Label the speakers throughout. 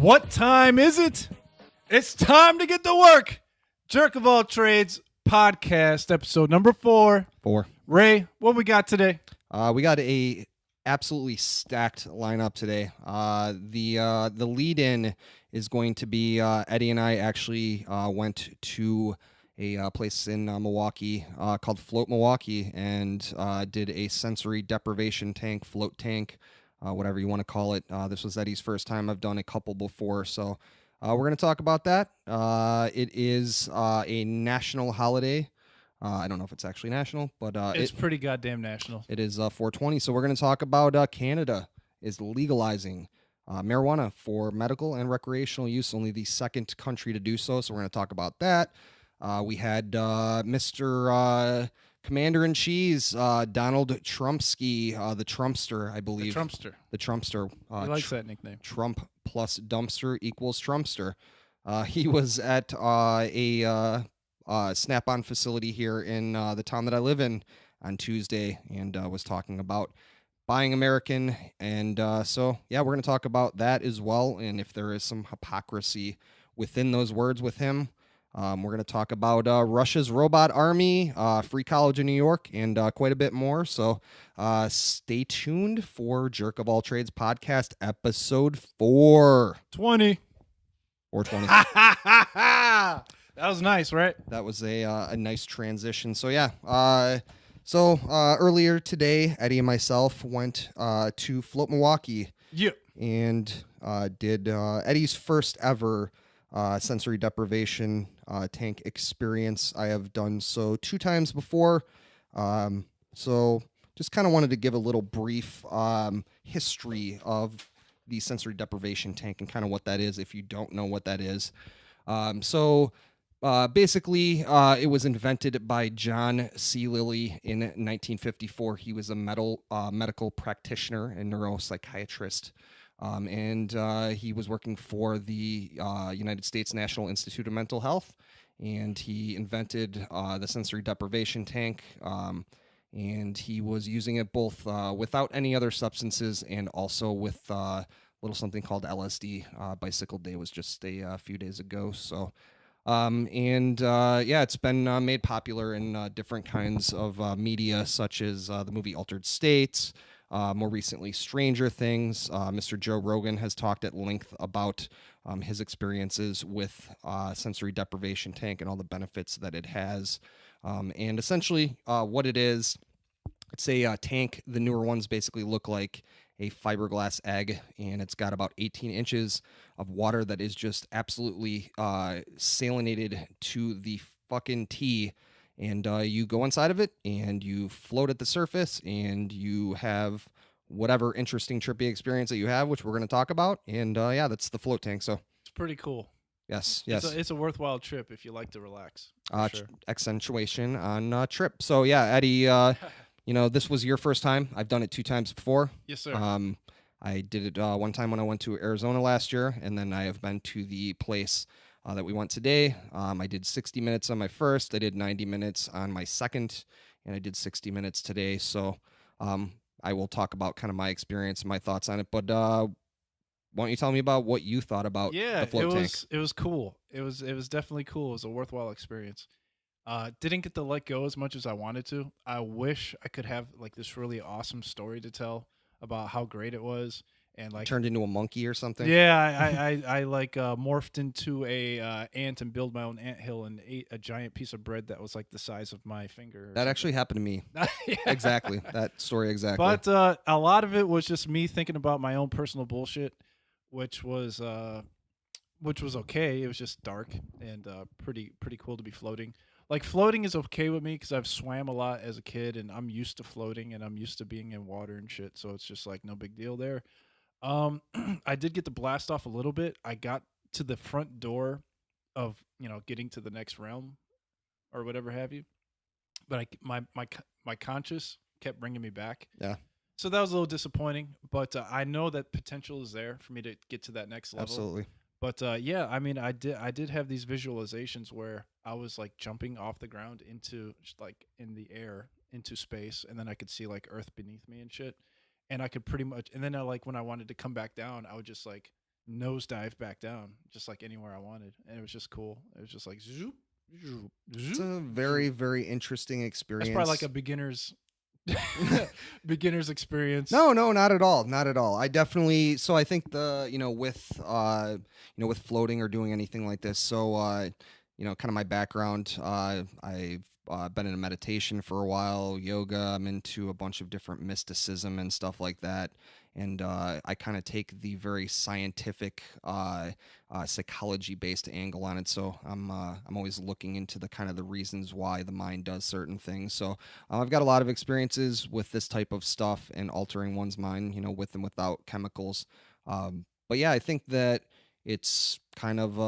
Speaker 1: What time is it? It's time to get to work. Jerk of All Trades podcast, episode number 4. Ray, what we got today?
Speaker 2: We got a absolutely stacked lineup today. The lead-in is going to be Eddie and I actually went to a place in Milwaukee called Float Milwaukee and did a sensory deprivation tank, float tank, whatever you want to call it. This was Eddie's first time. I've done a couple before, so we're going to talk about that. It is a national holiday. I don't know if it's actually national, but
Speaker 1: it's pretty goddamn national.
Speaker 2: It is 420, so we're going to talk about Canada is legalizing marijuana for medical and recreational use, only the second country to do so, so we're going to talk about that. We had Mr. Commander-in-Chief, Donald Trumpsky, the Trumpster, I believe. The Trumpster.
Speaker 1: He likes that nickname.
Speaker 2: Trump plus dumpster equals Trumpster. He was at a Snap-on facility here in the town that I live in on Tuesday and was talking about buying American. And so, yeah, we're going to talk about that as well. And if there is some hypocrisy within those words with him, we're going to talk about Russia's robot army, free college in New York, and quite a bit more. So stay tuned for Jerk of All Trades podcast episode 420. 420.
Speaker 1: That was nice, right?
Speaker 2: That was a nice transition. So, yeah. Earlier today, Eddie and myself went to Float Milwaukee.
Speaker 1: Yeah.
Speaker 2: And did Eddie's first ever sensory deprivation tank experience. I have done so 2 times before. So just kind of wanted to give a little brief history of the sensory deprivation tank and kind of what that is if you don't know what that is. Basically, it was invented by John C. Lilly in 1954. He was a medical practitioner and neuropsychiatrist. And he was working for the United States National Institute of Mental Health, and he invented the sensory deprivation tank, and he was using it both without any other substances and also with a little something called LSD. Bicycle Day was just a few days ago, so... it's been made popular in different kinds of media, such as the movie Altered States, more recently Stranger Things. Mr. Joe Rogan has talked at length about his experiences with sensory deprivation tank and all the benefits that it has. And essentially what it is, it's a tank. The newer ones basically look like a fiberglass egg, and it's got about 18 inches of water that is just absolutely salinated to the fucking T. And you go inside of it, and you float at the surface, and you have whatever interesting, trippy experience that you have, which we're going to talk about. And yeah, that's the float tank. So
Speaker 1: it's pretty cool.
Speaker 2: Yes.
Speaker 1: It's a worthwhile trip if you like to relax. Sure.
Speaker 2: Accentuation on trip. So yeah, Eddie. This was your first time. I've done it 2 times before.
Speaker 1: Yes, sir.
Speaker 2: I did it one time when I went to Arizona last year, and then I have been to the place that we went today. I did 60 minutes on my first. I did 90 minutes on my second, and I did 60 minutes today. So I will talk about kind of my experience and my thoughts on it. But why don't you tell me about what you thought about the float tank?
Speaker 1: It was cool. It was definitely cool. It was a worthwhile experience. Didn't get to let go as much as I wanted to. I wish I could have like this really awesome story to tell about how great it was, and like
Speaker 2: turned into a monkey or something.
Speaker 1: Yeah, I morphed into a ant and built my own anthill and ate a giant piece of bread that was like the size of my finger.
Speaker 2: That actually happened to me.
Speaker 1: Yeah.
Speaker 2: Exactly, that story exactly.
Speaker 1: But a lot of it was just me thinking about my own personal bullshit, which was okay. It was just dark and pretty cool to be floating. Like, floating is okay with me because I've swam a lot as a kid, and I'm used to floating, and I'm used to being in water and shit, so it's just, like, no big deal there. I did get to blast off a little bit. I got to the front door of, getting to the next realm or whatever have you, but my conscience kept bringing me back.
Speaker 2: Yeah.
Speaker 1: So that was a little disappointing, but I know that potential is there for me to get to that next level.
Speaker 2: Absolutely.
Speaker 1: But yeah, I mean, I did have these visualizations where I was like jumping off the ground into just like in the air into space, and then I could see like Earth beneath me and shit, and I could pretty much, and then when I wanted to come back down, I would just like nosedive back down, just like anywhere I wanted, and it was just cool. It was just like zoop, zoop,
Speaker 2: It's
Speaker 1: zoop,
Speaker 2: a
Speaker 1: zoop.
Speaker 2: very, very interesting
Speaker 1: That's probably like
Speaker 2: experience.
Speaker 1: a beginner's experience.
Speaker 2: No, no, not at all. Not at all. I definitely so I think with floating or doing anything like this. So kind of my background, I've been in meditation for a while, yoga, I'm into a bunch of different mysticism and stuff like that. And I kind of take the very scientific psychology based angle on it. So I'm always looking into the kind of the reasons why the mind does certain things. So I've got a lot of experiences with this type of stuff and altering one's mind, with and without chemicals. But yeah, I think that it's kind of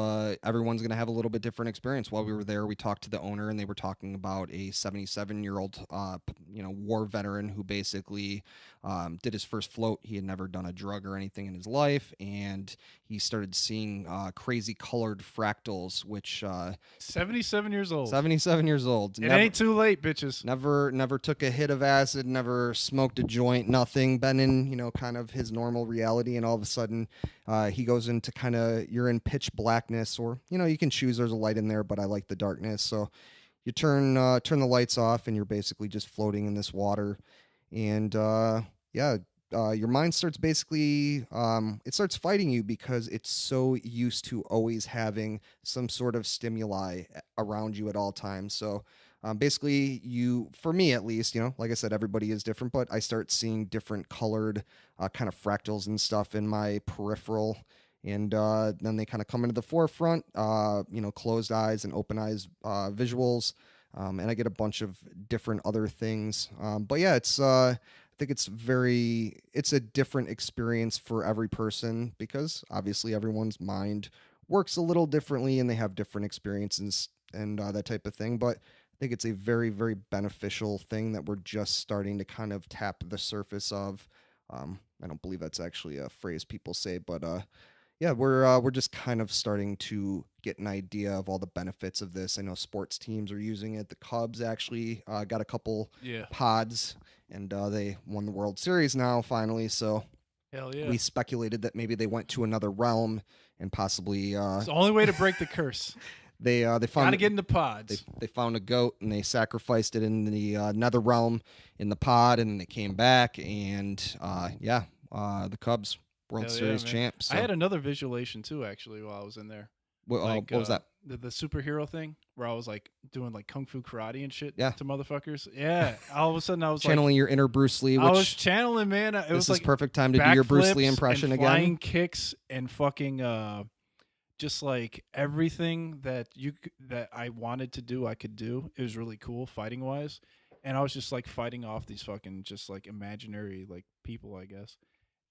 Speaker 2: everyone's going to have a little bit different experience. While we were there, we talked to the owner, and they were talking about a 77-year-old, war veteran who basically did his first float. He had never done a drug or anything in his life, and he started seeing crazy colored fractals, which
Speaker 1: 77 years old.
Speaker 2: 77 years old.
Speaker 1: It ain't too late, bitches.
Speaker 2: Never took a hit of acid, never smoked a joint, nothing. Been in, kind of his normal reality, and all of a sudden, he goes into kind of you're in pitch blackness, or you can choose. There's a light in there, but I like the darkness, so you turn the lights off, and you're basically just floating in this water, and yeah. Your mind starts basically it starts fighting you because it's so used to always having some sort of stimuli around you at all times. So basically, for me at least, like I said, everybody is different, but I start seeing different colored kind of fractals and stuff in my peripheral. And then they kind of come into the forefront, closed eyes and open eyes visuals. And I get a bunch of different other things. But yeah, I think it's a different experience for every person because obviously everyone's mind works a little differently and they have different experiences and that type of thing. But I think it's a very, very beneficial thing that we're just starting to kind of tap the surface of. I don't believe that's actually a phrase people say, but yeah, we're just kind of starting to get an idea of all the benefits of this. I know sports teams are using it. The Cubs actually got a couple
Speaker 1: Yeah.
Speaker 2: pods, and they won the World Series now finally. So
Speaker 1: Hell yeah.
Speaker 2: we speculated that maybe they went to another realm and possibly
Speaker 1: It's the only way to break the curse.
Speaker 2: they
Speaker 1: Gotta
Speaker 2: found
Speaker 1: get into pods.
Speaker 2: they found a goat and they sacrificed it in the nether realm in the pod, and they came back and the Cubs World
Speaker 1: Hell yeah,
Speaker 2: Series
Speaker 1: man.
Speaker 2: champ. So
Speaker 1: I had another visualization too, actually, while I was in there.
Speaker 2: what was that?
Speaker 1: The superhero thing where I was like doing like kung fu karate and shit
Speaker 2: Yeah.
Speaker 1: to motherfuckers. Yeah. All of a sudden I was
Speaker 2: Channeling your inner Bruce Lee,
Speaker 1: I was
Speaker 2: which
Speaker 1: channeling, man. It
Speaker 2: this
Speaker 1: was
Speaker 2: is
Speaker 1: like
Speaker 2: perfect time to do your Bruce Lee
Speaker 1: backflips
Speaker 2: impression
Speaker 1: and
Speaker 2: again.
Speaker 1: flying kicks and fucking just like everything that I wanted to do, I could do. It was really cool fighting wise, and I was just like fighting off these fucking just like imaginary like people, I guess.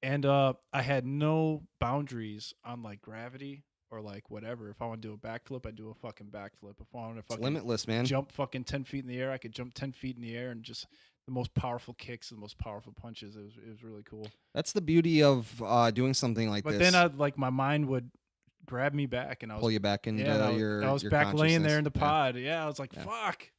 Speaker 1: And I had no boundaries on like gravity or like whatever. If I want to do a backflip, I do a fucking backflip. If I want to
Speaker 2: It's
Speaker 1: fucking
Speaker 2: limitless, man.
Speaker 1: jump fucking 10 feet in the air, I could jump 10 feet in the air and just the most powerful kicks, the most powerful punches. It was really cool.
Speaker 2: That's the beauty of doing something like
Speaker 1: But
Speaker 2: this.
Speaker 1: then I like my mind would grab me back, and I was
Speaker 2: pull you back into
Speaker 1: I was
Speaker 2: your
Speaker 1: back laying there in the
Speaker 2: consciousness.
Speaker 1: pod. Yeah, I was like,
Speaker 2: Yeah.
Speaker 1: fuck.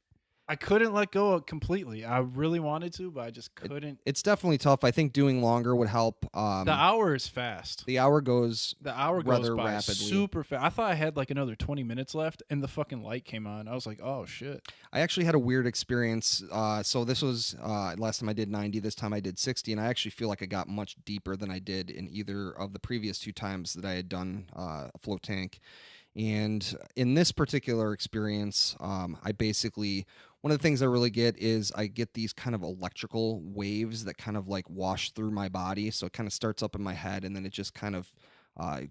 Speaker 1: I couldn't let go completely. I really wanted to, but I just couldn't.
Speaker 2: It's definitely tough. I think doing longer would help.
Speaker 1: The hour is fast.
Speaker 2: The hour goes
Speaker 1: The hour goes
Speaker 2: rather
Speaker 1: by
Speaker 2: rapidly.
Speaker 1: super fast. I thought I had like another 20 minutes left, and the fucking light came on. I was like, oh shit.
Speaker 2: I actually had a weird experience. So this was last time I did 90. This time I did 60, and I actually feel like I got much deeper than I did in either of the previous two times that I had done a float tank. And in this particular experience, I basically one of the things I really get is I get these kind of electrical waves that kind of like wash through my body. So it kind of starts up in my head, and then it just kind of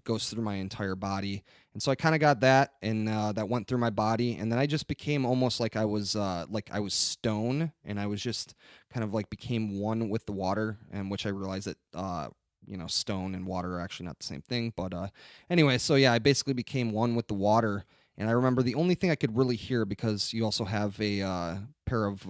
Speaker 2: goes through my entire body. And so I kind of got that, and that went through my body, and then I just became almost like I was stone, and I was just kind of like became one with the water, and which I realized that stone and water are actually not the same thing. But anyway, so yeah, I basically became one with the water. And I remember the only thing I could really hear, because you also have a pair of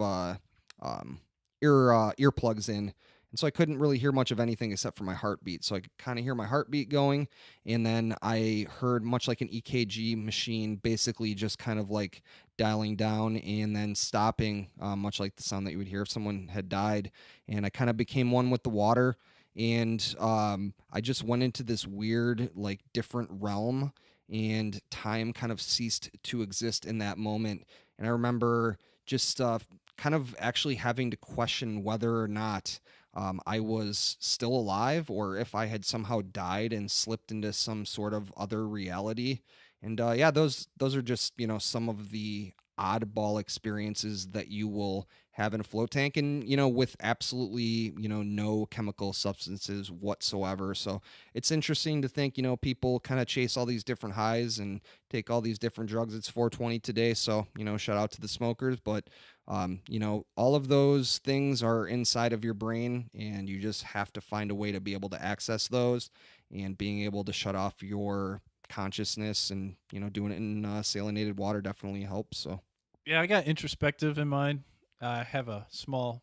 Speaker 2: earplugs in, and so I couldn't really hear much of anything except for my heartbeat. So I could kind of hear my heartbeat going, and then I heard, much like an EKG machine, basically just kind of like dialing down and then stopping, much like the sound that you would hear if someone had died. And I kind of became one with the water. and I just went into this weird, like, different realm, and time kind of ceased to exist in that moment. And I remember just kind of actually having to question whether or not I was still alive, or if I had somehow died and slipped into some sort of other reality. And yeah, those are just, some of the oddball experiences that you will have in a float tank, and with absolutely, no chemical substances whatsoever. So it's interesting to think, people kind of chase all these different highs and take all these different drugs. It's 420 today, so shout out to the smokers. But all of those things are inside of your brain, and you just have to find a way to be able to access those, and being able to shut off your consciousness, and doing it in salinated water definitely helps. So
Speaker 1: Yeah, I got introspective in mind. I have a small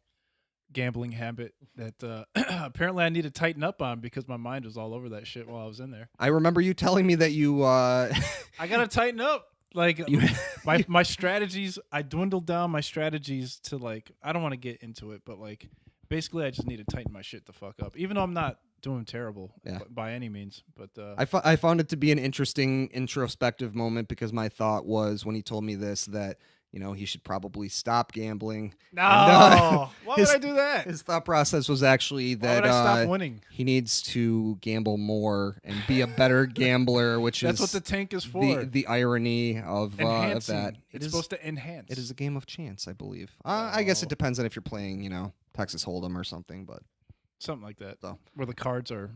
Speaker 1: gambling habit that apparently I need to tighten up on because my mind was all over that shit while I was in there.
Speaker 2: I remember you telling me that you
Speaker 1: I gotta tighten up. Like
Speaker 2: you
Speaker 1: my strategies, I dwindled down my strategies to, like, I don't want to get into it, but like basically I just need to tighten my shit the fuck up. Even though I'm not doing terrible by any means, but
Speaker 2: I found it to be an interesting introspective moment, because my thought was, when he told me this, that he should probably stop gambling.
Speaker 1: no,
Speaker 2: And,
Speaker 1: why
Speaker 2: his,
Speaker 1: would I do that?
Speaker 2: his thought process was actually
Speaker 1: Why
Speaker 2: that
Speaker 1: would I stop winning?
Speaker 2: he needs to gamble more and be a better gambler, which
Speaker 1: That's
Speaker 2: is
Speaker 1: what the tank is for.
Speaker 2: the irony of
Speaker 1: Enhancing.
Speaker 2: that.
Speaker 1: It's supposed to enhance.
Speaker 2: It is a game of chance, I believe. I guess it depends on if you're playing, Texas Hold'em or something, but
Speaker 1: something like that.
Speaker 2: So.
Speaker 1: Where the cards are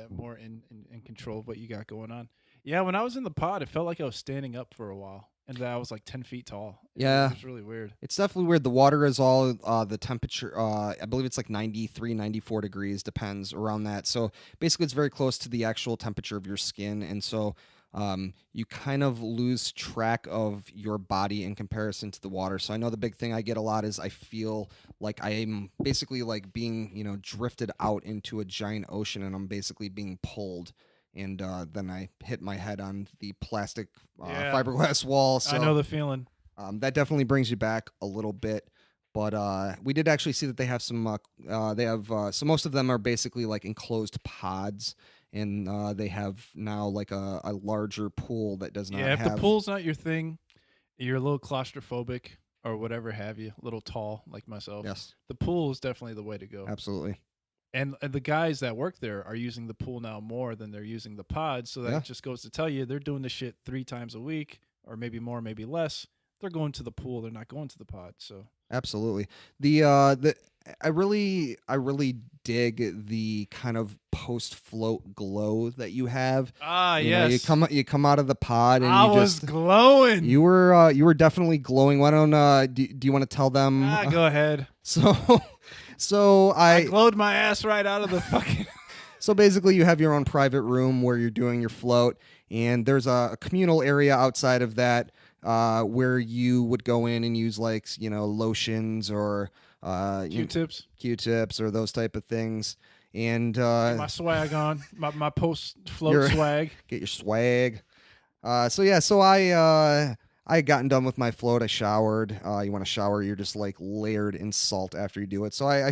Speaker 1: more in control of what you got going on. Yeah, when I was in the pod, it felt like I was standing up for a while, and that I was like 10 feet tall. It was really weird.
Speaker 2: It's definitely weird. The water is all the temperature. I believe it's like 93, 94 degrees, depends around that. So basically, it's very close to the actual temperature of your skin, and so you kind of lose track of your body in comparison to the water. So I know the big thing I get a lot is I feel like I'm basically like being, drifted out into a giant ocean, and I'm basically being pulled. And then I hit my head on the plastic fiberglass wall. So
Speaker 1: I know the feeling.
Speaker 2: that definitely brings you back a little bit. But we did actually see that they have some. So most of them are basically like enclosed pods, and they have now like a larger pool that does not.
Speaker 1: If the pool's not your thing, you're a little claustrophobic or whatever have you, a little tall like myself.
Speaker 2: Yes,
Speaker 1: the pool is definitely the way to go.
Speaker 2: Absolutely.
Speaker 1: And the guys that work there are using the pool now more than they're using the pods. So that just goes to tell you they're doing this shit 3 times a week, or maybe more, maybe less. They're going to the pool. They're not going to the pod. So
Speaker 2: absolutely. I really dig the kind of post float glow that you have.
Speaker 1: Yes.
Speaker 2: You come out of the pod and
Speaker 1: I was glowing.
Speaker 2: You were definitely glowing. Why don't do you want to tell them?
Speaker 1: Go ahead.
Speaker 2: So
Speaker 1: I glowed my ass right out of the fucking.
Speaker 2: So basically, you have your own private room where you're doing your float, and there's a communal area outside of that where you would go in and use like lotions or Q-tips or those type of things. And
Speaker 1: get my swag on, my post float swag.
Speaker 2: Get your swag. So I had gotten done with my float. I showered. You want to shower? You're just like layered in salt after you do it. So I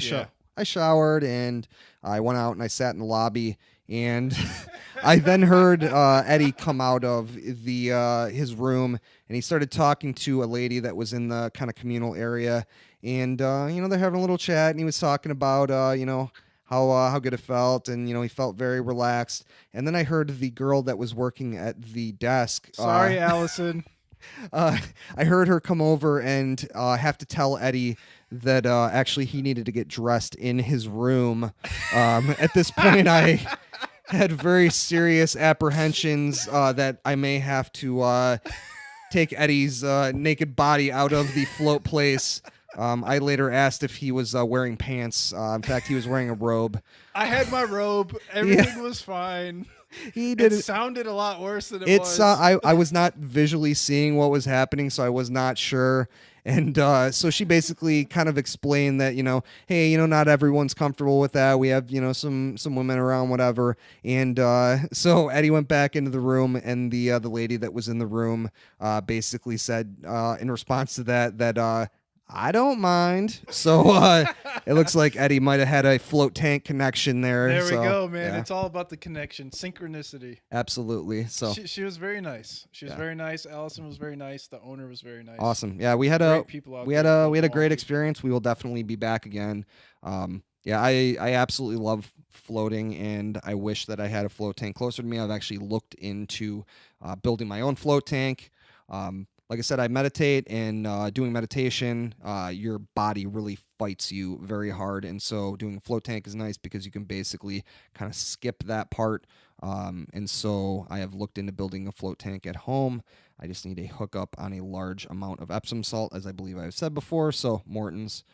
Speaker 2: showered, and I went out and I sat in the lobby, and I then heard Eddie come out of his room, and he started talking to a lady that was in the kind of communal area, and they're having a little chat, and he was talking about how good it felt, and he felt very relaxed. And then I heard the girl that was working at the desk.
Speaker 1: Sorry, Allison.
Speaker 2: I heard her come over and have to tell Eddie that actually he needed to get dressed in his room. At this point, I had very serious apprehensions that I may have to take Eddie's naked body out of the float place. I later asked if he was wearing pants. In fact, he was wearing a robe.
Speaker 1: I had my robe. Everything was fine. It sounded a lot worse than it was.
Speaker 2: I was not visually seeing what was happening, so I was not sure. And so she basically kind of explained that, hey, not everyone's comfortable with that. We have, some women around, whatever. And so Eddie went back into the room, and the lady that was in the room basically said in response to that I don't mind. So it looks like Eddie might have had a float tank connection there.
Speaker 1: There we
Speaker 2: So,
Speaker 1: go, man.
Speaker 2: yeah,
Speaker 1: It's all about the connection, synchronicity.
Speaker 2: absolutely. So
Speaker 1: She was very nice. She was
Speaker 2: yeah,
Speaker 1: very nice. Allison was very nice. The owner was very nice.
Speaker 2: awesome. Yeah, we had a
Speaker 1: Great people out there in
Speaker 2: we had a great
Speaker 1: Milwaukee.
Speaker 2: experience. We will definitely be back again. Yeah, I absolutely love floating, and I wish that I had a float tank closer to me. I've actually looked into building my own float tank. Like I said, I meditate, and doing meditation, your body really fights you very hard. And so doing a float tank is nice because you can basically kind of skip that part. And so I have looked into building a float tank at home. I just need a hookup on a large amount of Epsom salt, as I believe I've said before. So Morton's,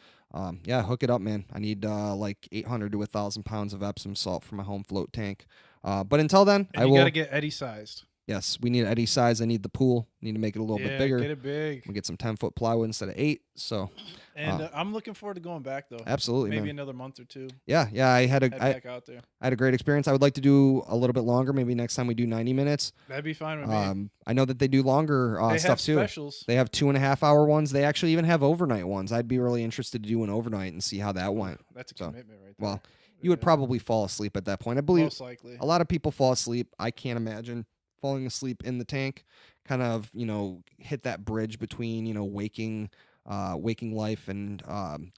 Speaker 2: yeah, hook it up, man. I need like 800 to 1,000 pounds of Epsom salt for my home float tank. But until then,
Speaker 1: And
Speaker 2: I
Speaker 1: you
Speaker 2: will.
Speaker 1: got to get Eddie sized.
Speaker 2: Yes, we need Eddie size. I need the pool. Need to make it a little bit bigger.
Speaker 1: Get it big.
Speaker 2: We get some 10-foot plywood instead of 8. So,
Speaker 1: And I'm looking forward to going back though.
Speaker 2: absolutely,
Speaker 1: Maybe
Speaker 2: man.
Speaker 1: another month or two.
Speaker 2: Yeah, I had
Speaker 1: Head back out there.
Speaker 2: I had a great experience. I would like to do a little bit longer. Maybe next time we do 90 minutes.
Speaker 1: That'd be fine with me.
Speaker 2: I know that they do longer
Speaker 1: They
Speaker 2: stuff
Speaker 1: have
Speaker 2: too.
Speaker 1: specials.
Speaker 2: They have 2.5-hour ones. They actually even have overnight ones. I'd be really interested to do an overnight and see how that went.
Speaker 1: That's a
Speaker 2: So,
Speaker 1: commitment right there.
Speaker 2: Well, you would probably fall asleep at that point. I believe
Speaker 1: most likely.
Speaker 2: a lot of people fall asleep. I can't imagine falling asleep in the tank. Kind of, hit that bridge between, waking life and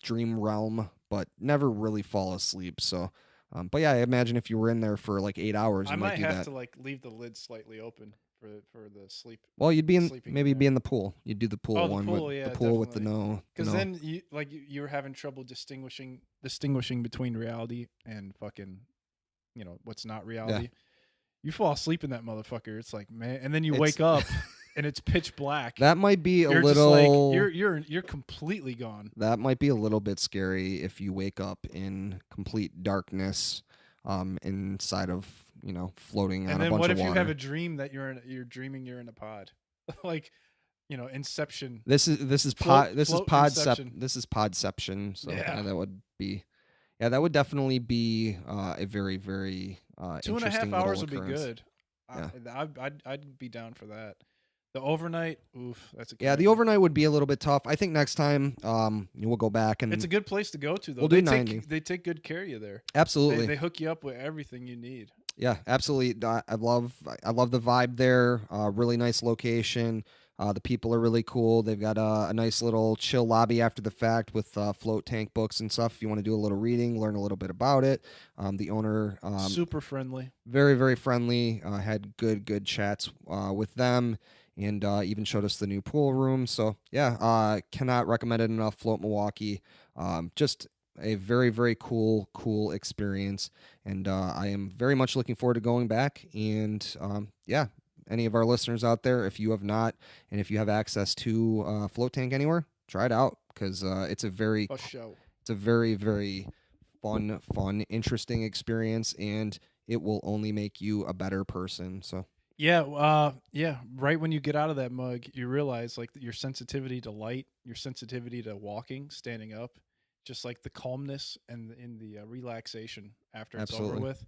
Speaker 2: dream realm, but never really fall asleep. So, but yeah, I imagine if you were in there for like 8 hours,
Speaker 1: I
Speaker 2: you
Speaker 1: might
Speaker 2: do
Speaker 1: have
Speaker 2: that.
Speaker 1: to like leave the lid slightly open for the sleep.
Speaker 2: Well, you'd be in
Speaker 1: sleeping
Speaker 2: maybe
Speaker 1: in
Speaker 2: be
Speaker 1: there.
Speaker 2: in the pool. You'd do the pool
Speaker 1: Oh, the
Speaker 2: one
Speaker 1: pool,
Speaker 2: with
Speaker 1: yeah,
Speaker 2: the pool with the
Speaker 1: definitely.
Speaker 2: no.
Speaker 1: Because then you were having trouble distinguishing between reality and fucking, what's not reality. You fall asleep in that motherfucker. It's like, man, and then you
Speaker 2: It's-
Speaker 1: wake up and it's pitch black.
Speaker 2: that might be a
Speaker 1: you're
Speaker 2: little.
Speaker 1: just like you're completely gone.
Speaker 2: That might be a little bit scary if you wake up in complete darkness, inside of floating on
Speaker 1: And
Speaker 2: a
Speaker 1: then
Speaker 2: bunch
Speaker 1: what
Speaker 2: of
Speaker 1: if
Speaker 2: water.
Speaker 1: you have a dream that you're dreaming you're in a pod, like, Inception.
Speaker 2: This is
Speaker 1: Float- float
Speaker 2: podception.
Speaker 1: inception.
Speaker 2: This is podception. So
Speaker 1: Yeah.
Speaker 2: that would be, that would definitely be a very very
Speaker 1: 2.5
Speaker 2: interesting
Speaker 1: hours
Speaker 2: little
Speaker 1: would be
Speaker 2: occurrence.
Speaker 1: good. I'd be down for that. The overnight, oof, that's a
Speaker 2: Yeah, the
Speaker 1: commitment.
Speaker 2: overnight would be a little bit tough. I think next time we'll go back and
Speaker 1: It's a good place to go to though.
Speaker 2: We'll do
Speaker 1: they
Speaker 2: 90.
Speaker 1: They take good care of you there.
Speaker 2: absolutely.
Speaker 1: They hook you up with everything you need.
Speaker 2: Yeah, absolutely. I love the vibe there. Really nice location. The people are really cool. They've got a nice little chill lobby after the fact with float tank books and stuff. If you want to do a little reading, learn a little bit about it. The owner,
Speaker 1: Super friendly.
Speaker 2: very very friendly. Had good chats with them, and even showed us the new pool room. So yeah, cannot recommend it enough. Float Milwaukee. Just a very very cool experience, and I am very much looking forward to going back. And yeah, any of our listeners out there, if you have not, and if you have access to float tank anywhere, try it out, because it's a very
Speaker 1: Show.
Speaker 2: it's a very very fun interesting experience, and it will only make you a better person. So
Speaker 1: Yeah, yeah. Right when you get out of that mug, you realize like your sensitivity to light, your sensitivity to walking, standing up, just like the calmness and in the relaxation after it's
Speaker 2: Absolutely.
Speaker 1: over with.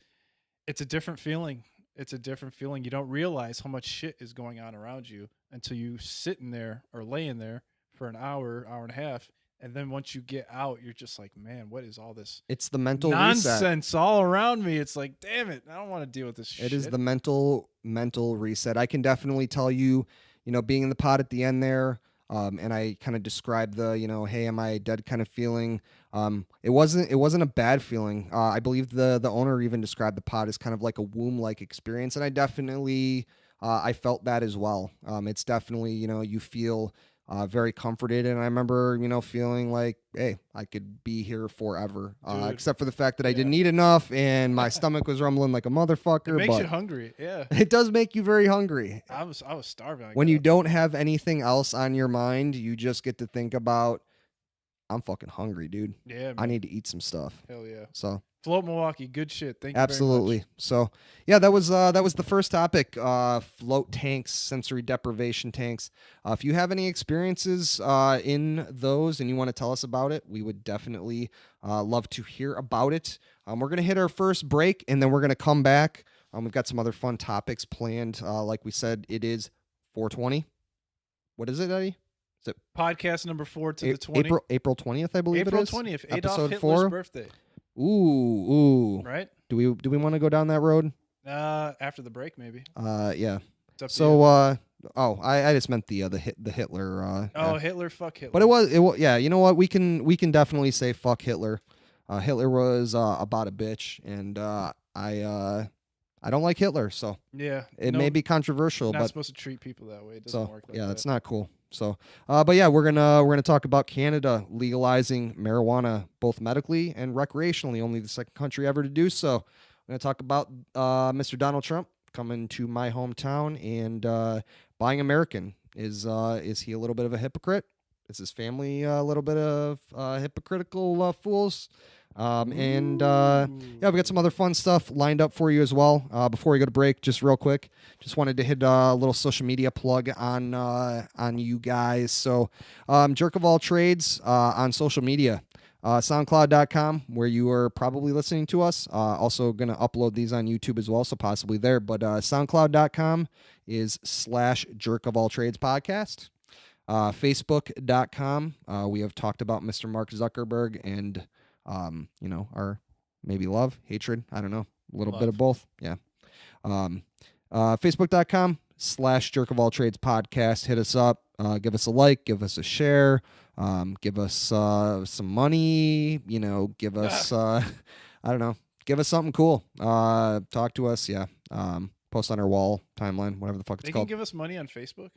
Speaker 1: It's a different feeling. It's a different feeling. You don't realize how much shit is going on around you until you sitting there or laying there for an hour, hour and a half, and then once you get out, you're just like, man, what is all this
Speaker 2: it's the mental reset.
Speaker 1: nonsense all around me? It's like, damn it, I don't want to deal with this shit.
Speaker 2: It is the mental reset. I can definitely tell you, being in the pod at the end there, and I kind of described the, hey, am I dead kind of feeling. It wasn't a bad feeling. I believe the owner even described the pod as kind of like a womb-like experience, and I definitely I felt that as well. It's definitely, you feel very comforted, and I remember, feeling like, hey, I could be here forever,
Speaker 1: Dude,
Speaker 2: except for the fact that I didn't
Speaker 1: yeah.
Speaker 2: eat enough and my stomach was rumbling like a motherfucker.
Speaker 1: It makes
Speaker 2: but
Speaker 1: you hungry. Yeah.
Speaker 2: it does make you very hungry.
Speaker 1: I was starving.
Speaker 2: When you don't have anything else on your mind, you just get to think about, I'm fucking hungry, dude.
Speaker 1: Yeah, man.
Speaker 2: I need to eat some stuff.
Speaker 1: Hell yeah.
Speaker 2: So
Speaker 1: Float Milwaukee, good shit. Thank you
Speaker 2: absolutely. So yeah, that was the first topic. Float tanks, sensory deprivation tanks. If you have any experiences in those and you want to tell us about it, we would definitely love to hear about it. We're gonna hit our first break, and then we're gonna come back. We've got some other fun topics planned. Like we said, it is 420. What is it, Eddie? Is it
Speaker 1: Podcast number 4 to the 20.
Speaker 2: April 20th, I believe
Speaker 1: April
Speaker 2: it is.
Speaker 1: 20th, Adolf
Speaker 2: Episode
Speaker 1: Hitler's
Speaker 2: 4.
Speaker 1: birthday.
Speaker 2: Ooh.
Speaker 1: Right?
Speaker 2: Do we want to go down that road?
Speaker 1: After the break, maybe.
Speaker 2: Yeah.
Speaker 1: It's up to
Speaker 2: So,
Speaker 1: you.
Speaker 2: I just meant the Hitler. Yeah.
Speaker 1: Hitler, fuck Hitler.
Speaker 2: But it was, yeah. You know what? We can definitely say fuck Hitler. Hitler was about a bitch, and I don't like Hitler, so
Speaker 1: yeah,
Speaker 2: it may be controversial,
Speaker 1: not
Speaker 2: but
Speaker 1: supposed to treat people that way. It doesn't work like
Speaker 2: yeah,
Speaker 1: that.
Speaker 2: that's not cool. So, but yeah, we're gonna talk about Canada legalizing marijuana both medically and recreationally. Only the second country ever to do so. We're gonna talk about Mr. Donald Trump coming to my hometown and buying American. Is he a little bit of a hypocrite? Is his family a little bit of hypocritical fools? Yeah, we got some other fun stuff lined up for you as well. Before we go to break, just real quick, just wanted to hit a little social media plug on you guys. So, Jerk of All Trades on social media, SoundCloud.com, where you are probably listening to us. Also going to upload these on YouTube as well, so possibly there. But SoundCloud.com is /Jerk of All Trades podcast. Facebook.com. We have talked about Mr. Mark Zuckerberg and our maybe love, hatred, I don't know, a little bit of both. Yeah. Facebook.com /Jerk of All Trades podcast. Hit us up, give us a like, give us a share, give us some money, give us, I don't know, give us something cool. Talk to us. Yeah. Post on our wall, timeline, whatever the fuck it's called.
Speaker 1: They can give us money on Facebook?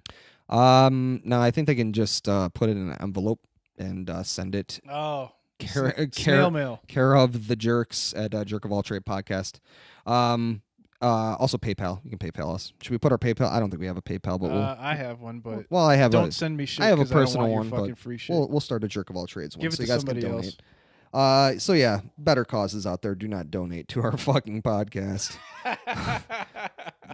Speaker 2: No, I think they can just put it in an envelope and send it.
Speaker 1: Oh.
Speaker 2: Snail mail. Care of the jerks at Jerk of All Trade podcast. Also PayPal. You can PayPal us. Should we put our PayPal? I don't think we have a PayPal, but
Speaker 1: I have one, but
Speaker 2: I have.
Speaker 1: Don't send me shit.
Speaker 2: I have a personal
Speaker 1: I don't want
Speaker 2: one,
Speaker 1: but
Speaker 2: free
Speaker 1: shit.
Speaker 2: We'll start a Jerk of All Trades one,
Speaker 1: Give it
Speaker 2: so
Speaker 1: to
Speaker 2: you guys can donate.
Speaker 1: Else.
Speaker 2: So yeah, better causes out there. Do not donate to our fucking podcast.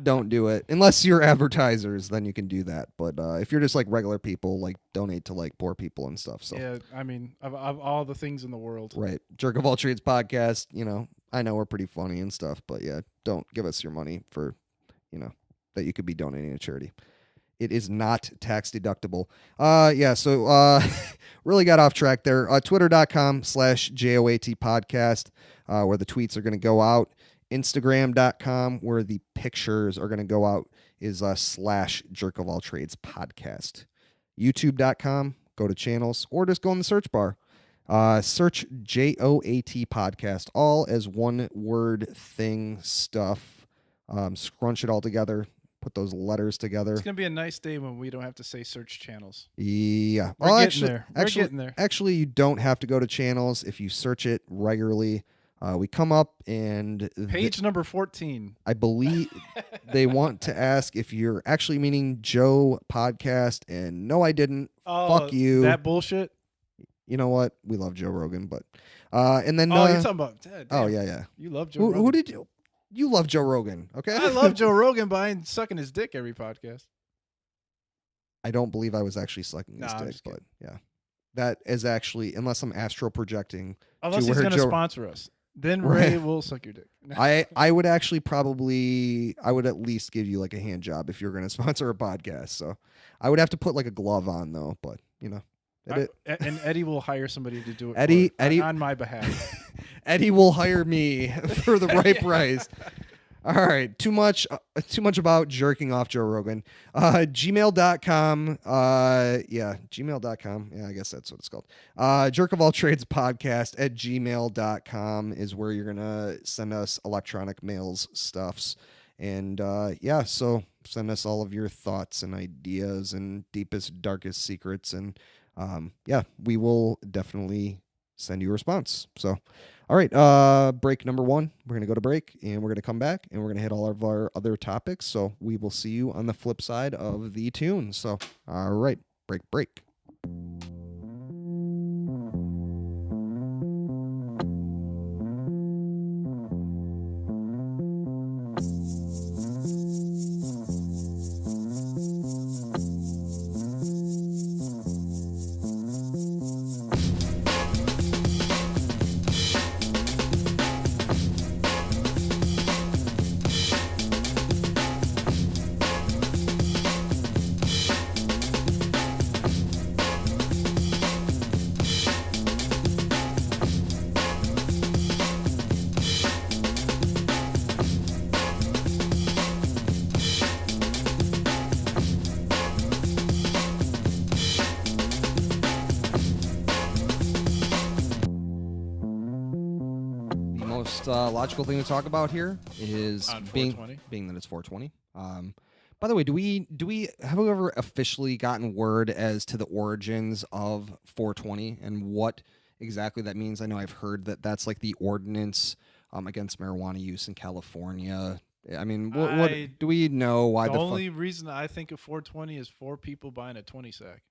Speaker 2: Don't do it unless you're advertisers. Then you can do that. But if you're just like regular people, like donate to like poor people and stuff. So
Speaker 1: yeah, I mean, of all the things in the world,
Speaker 2: right? Jerk of All Trades podcast. I know we're pretty funny and stuff, but yeah, don't give us your money for, that you could be donating to charity. It is not tax deductible. Yeah, so really got off track there. Twitter.com /JOAT podcast, where the tweets are going to go out. Instagram.com, where the pictures are going to go out, is /Jerk of All Trades podcast. YouTube.com, go to channels, or just go in the search bar. Search JOAT podcast, all as one word thing stuff. Scrunch it all together. Put those letters together.
Speaker 1: It's gonna be a nice day when we don't have to say search channels.
Speaker 2: Yeah,
Speaker 1: We're getting there.
Speaker 2: Actually, you don't have to go to channels if you search it regularly. We come up and
Speaker 1: page number 14.
Speaker 2: I believe they want to ask if you're actually meaning Joe podcast, and no, I didn't. Fuck you.
Speaker 1: That bullshit.
Speaker 2: You know what? We love Joe Rogan, but and then
Speaker 1: you're talking about. Damn,
Speaker 2: oh yeah.
Speaker 1: You love Joe Rogan.
Speaker 2: Who did you? You love Joe Rogan, okay?
Speaker 1: I love Joe Rogan, but I ain't sucking his dick every podcast.
Speaker 2: I don't believe I was actually sucking his dick, but yeah. That is actually, unless I'm astral projecting.
Speaker 1: Unless he's going to sponsor us. Then Ray will suck your dick.
Speaker 2: I would actually I would at least give you like a hand job if you're going to sponsor a podcast. So I would have to put like a glove on though, but
Speaker 1: and Eddie will hire somebody to do it
Speaker 2: Eddie
Speaker 1: on my behalf.
Speaker 2: Eddie will hire me for the right price. All right, too much about jerking off Joe Rogan. Gmail.com. Gmail.com. Yeah, I guess that's what it's called. Jerk of All Trades podcast @gmail.com is where you're going to send us electronic mails stuffs. And so send us all of your thoughts and ideas and deepest, darkest secrets. And we will definitely send you a response. So, all right, break number 1. We're going to go to break, and we're going to come back, and we're going to hit all of our other topics. So we will see you on the flip side of the tune. So, all right, break. most logical thing to talk about here is
Speaker 1: On
Speaker 2: being
Speaker 1: 420.
Speaker 2: that it's 420. By the way, do we have we ever officially gotten word as to the origins of 420 and what exactly that means? I know I've heard that that's like the ordinance against marijuana use in California. I mean, what
Speaker 1: I
Speaker 2: do we know why
Speaker 1: The
Speaker 2: the fuck?
Speaker 1: only reason I think of 420 is 4 people buying a 20 sack,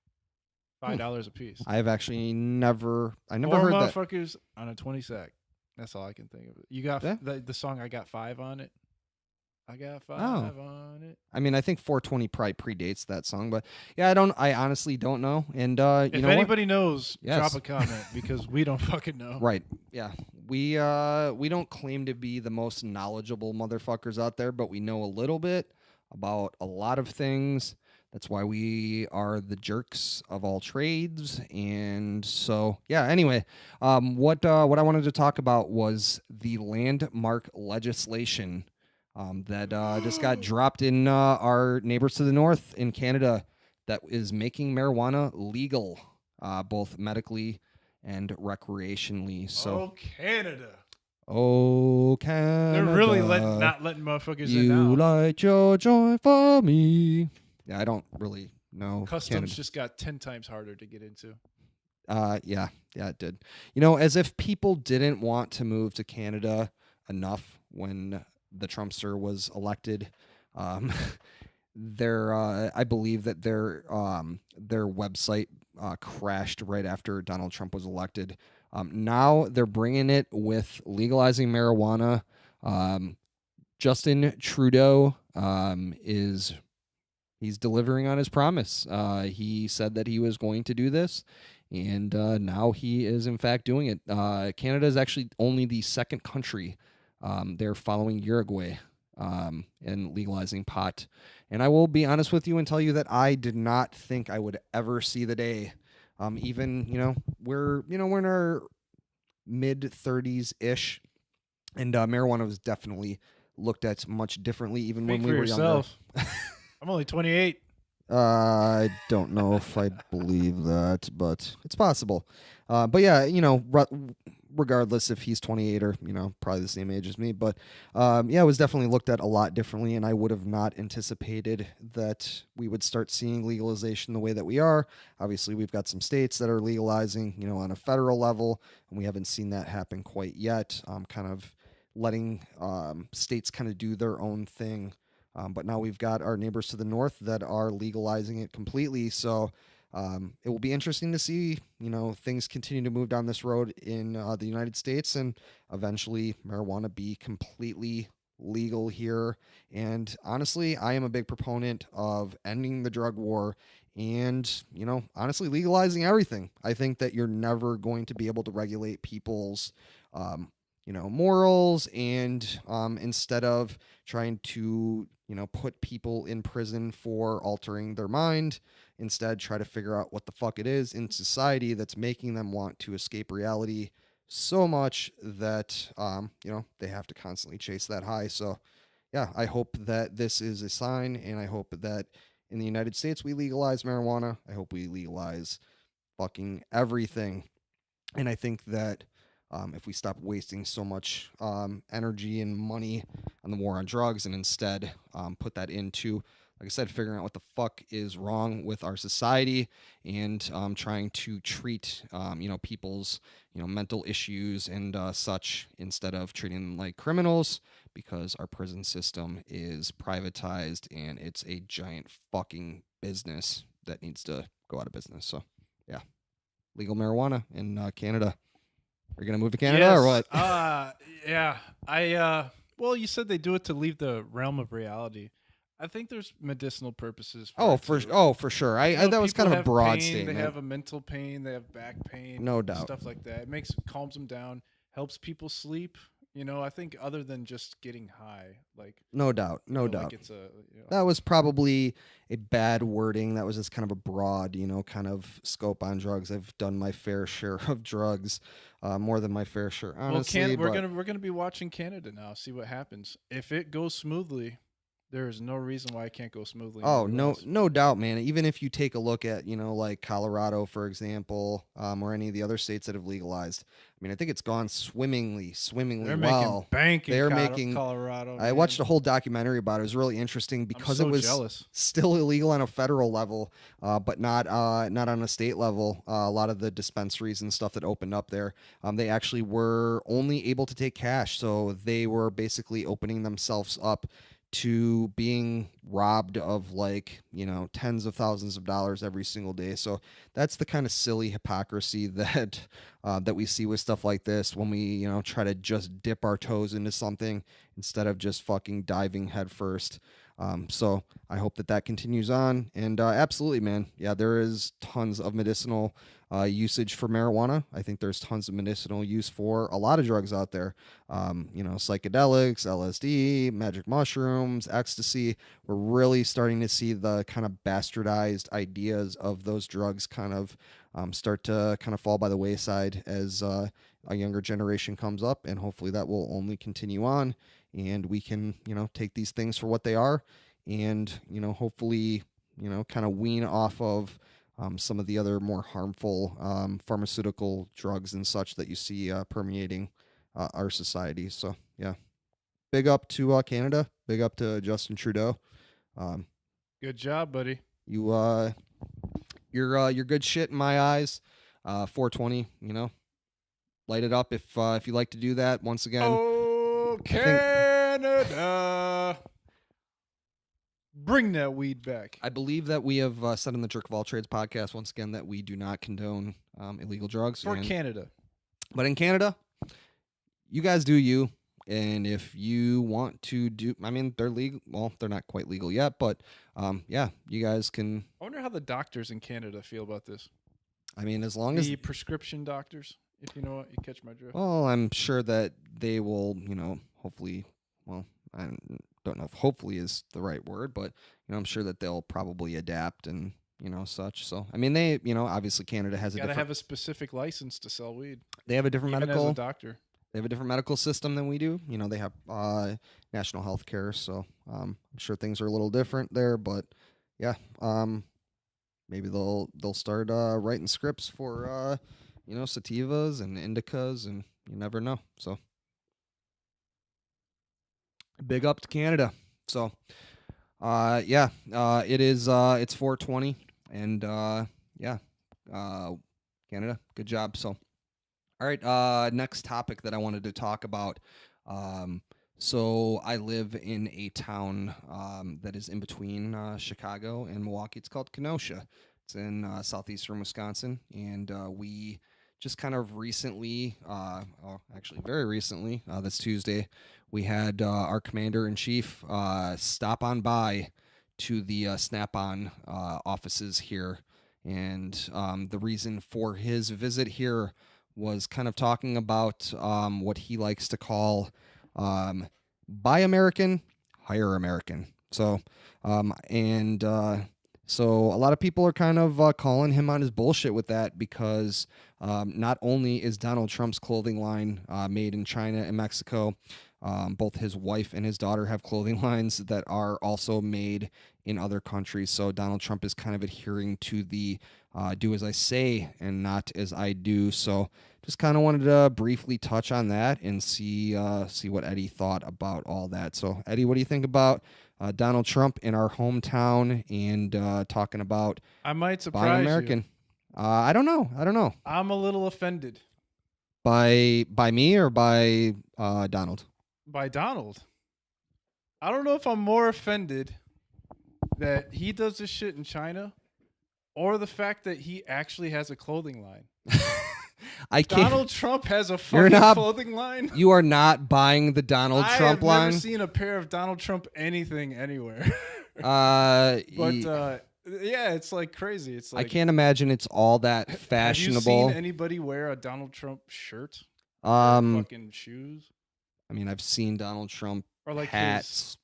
Speaker 1: $5 a piece.
Speaker 2: I've actually never
Speaker 1: Four
Speaker 2: heard that.
Speaker 1: motherfuckers on a 20 sack. That's all I can think of. You got
Speaker 2: Yeah.
Speaker 1: the song "I Got Five" on it. I got
Speaker 2: Oh.
Speaker 1: five on it.
Speaker 2: I mean, I think 420 probably predates that song, but yeah, I honestly don't know. And
Speaker 1: If
Speaker 2: you know
Speaker 1: anybody knows,
Speaker 2: Yes.
Speaker 1: drop a comment because we don't fucking know.
Speaker 2: what? Right. Yeah. We don't claim to be the most knowledgeable motherfuckers out there, but we know a little bit about a lot of things. That's why we are the jerks of all trades. And so, yeah, anyway, what I wanted to talk about was the landmark legislation that just got dropped in our neighbors to the north in Canada that is making marijuana legal, both medically and recreationally. So,
Speaker 1: Oh, Canada.
Speaker 2: oh, Canada,
Speaker 1: They're really not letting motherfuckers in
Speaker 2: you
Speaker 1: now.
Speaker 2: light your joy for me. Yeah, I don't really know.
Speaker 1: Customs
Speaker 2: Canada.
Speaker 1: just got 10 times harder to get into.
Speaker 2: Yeah, it did. You know, as if people didn't want to move to Canada enough when the Trumpster was elected. I believe that their website crashed right after Donald Trump was elected. Now they're bringing it with legalizing marijuana. Justin Trudeau he's delivering on his promise. He said that he was going to do this, and now he is in fact doing it. Canada is actually only the second country. They're following Uruguay in legalizing pot. And I will be honest with you and tell you that I did not think I would ever see the day. Even we're in our mid 30s ish, and marijuana was definitely looked at much differently even
Speaker 1: Speak
Speaker 2: when
Speaker 1: for
Speaker 2: we were
Speaker 1: yourself.
Speaker 2: younger.
Speaker 1: I'm only 28.
Speaker 2: I don't know if I believe that, but it's possible. But yeah, regardless if he's 28 or, probably the same age as me, but yeah, it was definitely looked at a lot differently, and I would have not anticipated that we would start seeing legalization the way that we are. Obviously, we've got some states that are legalizing, on a federal level, and we haven't seen that happen quite yet. Kind of letting states kind of do their own thing. But now we've got our neighbors to the north that are legalizing it completely. So it will be interesting to see, things continue to move down this road in the United States and eventually marijuana be completely legal here. And honestly, I am a big proponent of ending the drug war and, honestly legalizing everything. I think that you're never going to be able to regulate people's morals, and instead of trying to put people in prison for altering their mind, instead try to figure out what the fuck it is in society that's making them want to escape reality so much that they have to constantly chase that high. So yeah, I hope that this is a sign, and I hope that in the United States we legalize marijuana. I hope we legalize fucking everything. And I think that if we stop wasting so much energy and money on the war on drugs and instead put that into, like I said, figuring out what the fuck is wrong with our society and trying to treat, people's, mental issues and such instead of treating them like criminals, because our prison system is privatized and it's a giant fucking business that needs to go out of business. So, yeah, legal marijuana in Canada. Are you gonna move to Canada or what?
Speaker 1: Yeah. Well, you said they do it to leave the realm of reality. I think there's medicinal purposes. For
Speaker 2: sure. That was kind of a broad statement.
Speaker 1: They have a mental pain. They have back pain.
Speaker 2: No doubt.
Speaker 1: Stuff like that. It calms them down. Helps people sleep. I think other than just getting high,
Speaker 2: no doubt.
Speaker 1: Like it's
Speaker 2: That was probably a bad wording. That was just kind of a broad, kind of scope on drugs. I've done my fair share of drugs, more than my fair share, honestly.
Speaker 1: We're gonna be watching Canada now. See what happens. If it goes smoothly, there is no reason why it can't go smoothly in
Speaker 2: Oh,
Speaker 1: the
Speaker 2: no,
Speaker 1: U.S.
Speaker 2: no doubt, man. Even if you take a look at, like Colorado, for example, or any of the other states that have legalized, I mean, I think it's gone swimmingly
Speaker 1: They're making
Speaker 2: well.
Speaker 1: bank in
Speaker 2: They're making.
Speaker 1: Colorado,
Speaker 2: I
Speaker 1: man.
Speaker 2: watched a whole documentary about it. It was really interesting
Speaker 1: I'm
Speaker 2: because it
Speaker 1: so
Speaker 2: was
Speaker 1: jealous.
Speaker 2: still illegal on a federal level, but not on a state level. A lot of the dispensaries and stuff that opened up there, they actually were only able to take cash, so they were basically opening themselves up to being robbed of, like, tens of thousands of dollars every single day. So that's the kind of silly hypocrisy that we see with stuff like this when we try to just dip our toes into something instead of just fucking diving headfirst. So I hope that continues on. And absolutely, man. Yeah, there is tons of medicinal usage for marijuana. I think there's tons of medicinal use for a lot of drugs out there. Psychedelics, LSD, magic mushrooms, ecstasy. We're really starting to see the kind of bastardized ideas of those drugs kind of start to kind of fall by the wayside as a younger generation comes up, and hopefully that will only continue on, and we can take these things for what they are, and hopefully kind of wean off of some of the other more harmful pharmaceutical drugs and such that you see permeating our society. So yeah, big up to Canada, big up to Justin Trudeau.
Speaker 1: Good job, buddy.
Speaker 2: You're good shit in my eyes. 420, light it up if you like to do that. Once again,
Speaker 1: Oh, Canada. Bring that weed back.
Speaker 2: I believe that we have said in the Jerk of All Trades podcast once again that we do not condone illegal drugs
Speaker 1: for Canada.
Speaker 2: But in Canada, you guys do you. And if you want to do, I mean, they're legal. Well, they're not quite legal yet, but yeah, you guys can.
Speaker 1: I wonder how the doctors in Canada feel about this.
Speaker 2: I mean, as long as
Speaker 1: the prescription doctors, if you know what, you catch my drift.
Speaker 2: Well, I'm sure that they will, hopefully. Well, I don't know if hopefully is the right word, but I'm sure that they'll probably adapt and such. So I mean, they, obviously Canada has
Speaker 1: gotta have a specific license to sell weed.
Speaker 2: They have a different
Speaker 1: Even
Speaker 2: medical
Speaker 1: as a doctor.
Speaker 2: They have a different medical system than we do. They have national health care, so I'm sure things are a little different there. But yeah, maybe they'll start writing scripts for sativas and indicas, and you never know. So big up to Canada. So yeah, it is. It's 420, and yeah, Canada, good job. So. All right, next topic that I wanted to talk about. So I live in a town that is in between Chicago and Milwaukee. It's called Kenosha. It's in southeastern Wisconsin, and we just kind of recently, actually very recently, this Tuesday, we had our commander-in-chief stop on by to the Snap-on offices here, and the reason for his visit here was kind of talking about what he likes to call buy American, hire American. So, so a lot of people are kind of calling him on his bullshit with that because not only is Donald Trump's clothing line made in China and Mexico, both his wife and his daughter have clothing lines that are also made in other countries. So Donald Trump is kind of adhering to the do as I say and not as I do. So just kind of wanted to briefly touch on that and see what Eddie thought about all that. So Eddie, what do you think about Donald Trump in our hometown and talking about
Speaker 1: I might surprise
Speaker 2: buying American?
Speaker 1: You.
Speaker 2: I don't know.
Speaker 1: I'm a little offended.
Speaker 2: By me or by Donald?
Speaker 1: By Donald. I don't know if I'm more offended that he does this shit in China or the fact that he actually has a clothing line. Donald Trump has a fucking clothing line?
Speaker 2: You are not buying the Donald Trump line?
Speaker 1: I have never seen a pair of Donald Trump anything anywhere.
Speaker 2: But
Speaker 1: yeah, it's like crazy. It's like
Speaker 2: I can't imagine it's all that fashionable.
Speaker 1: Have you seen anybody wear a Donald Trump shirt? Or fucking shoes?
Speaker 2: I mean, I've seen Donald Trump
Speaker 1: or like
Speaker 2: hats,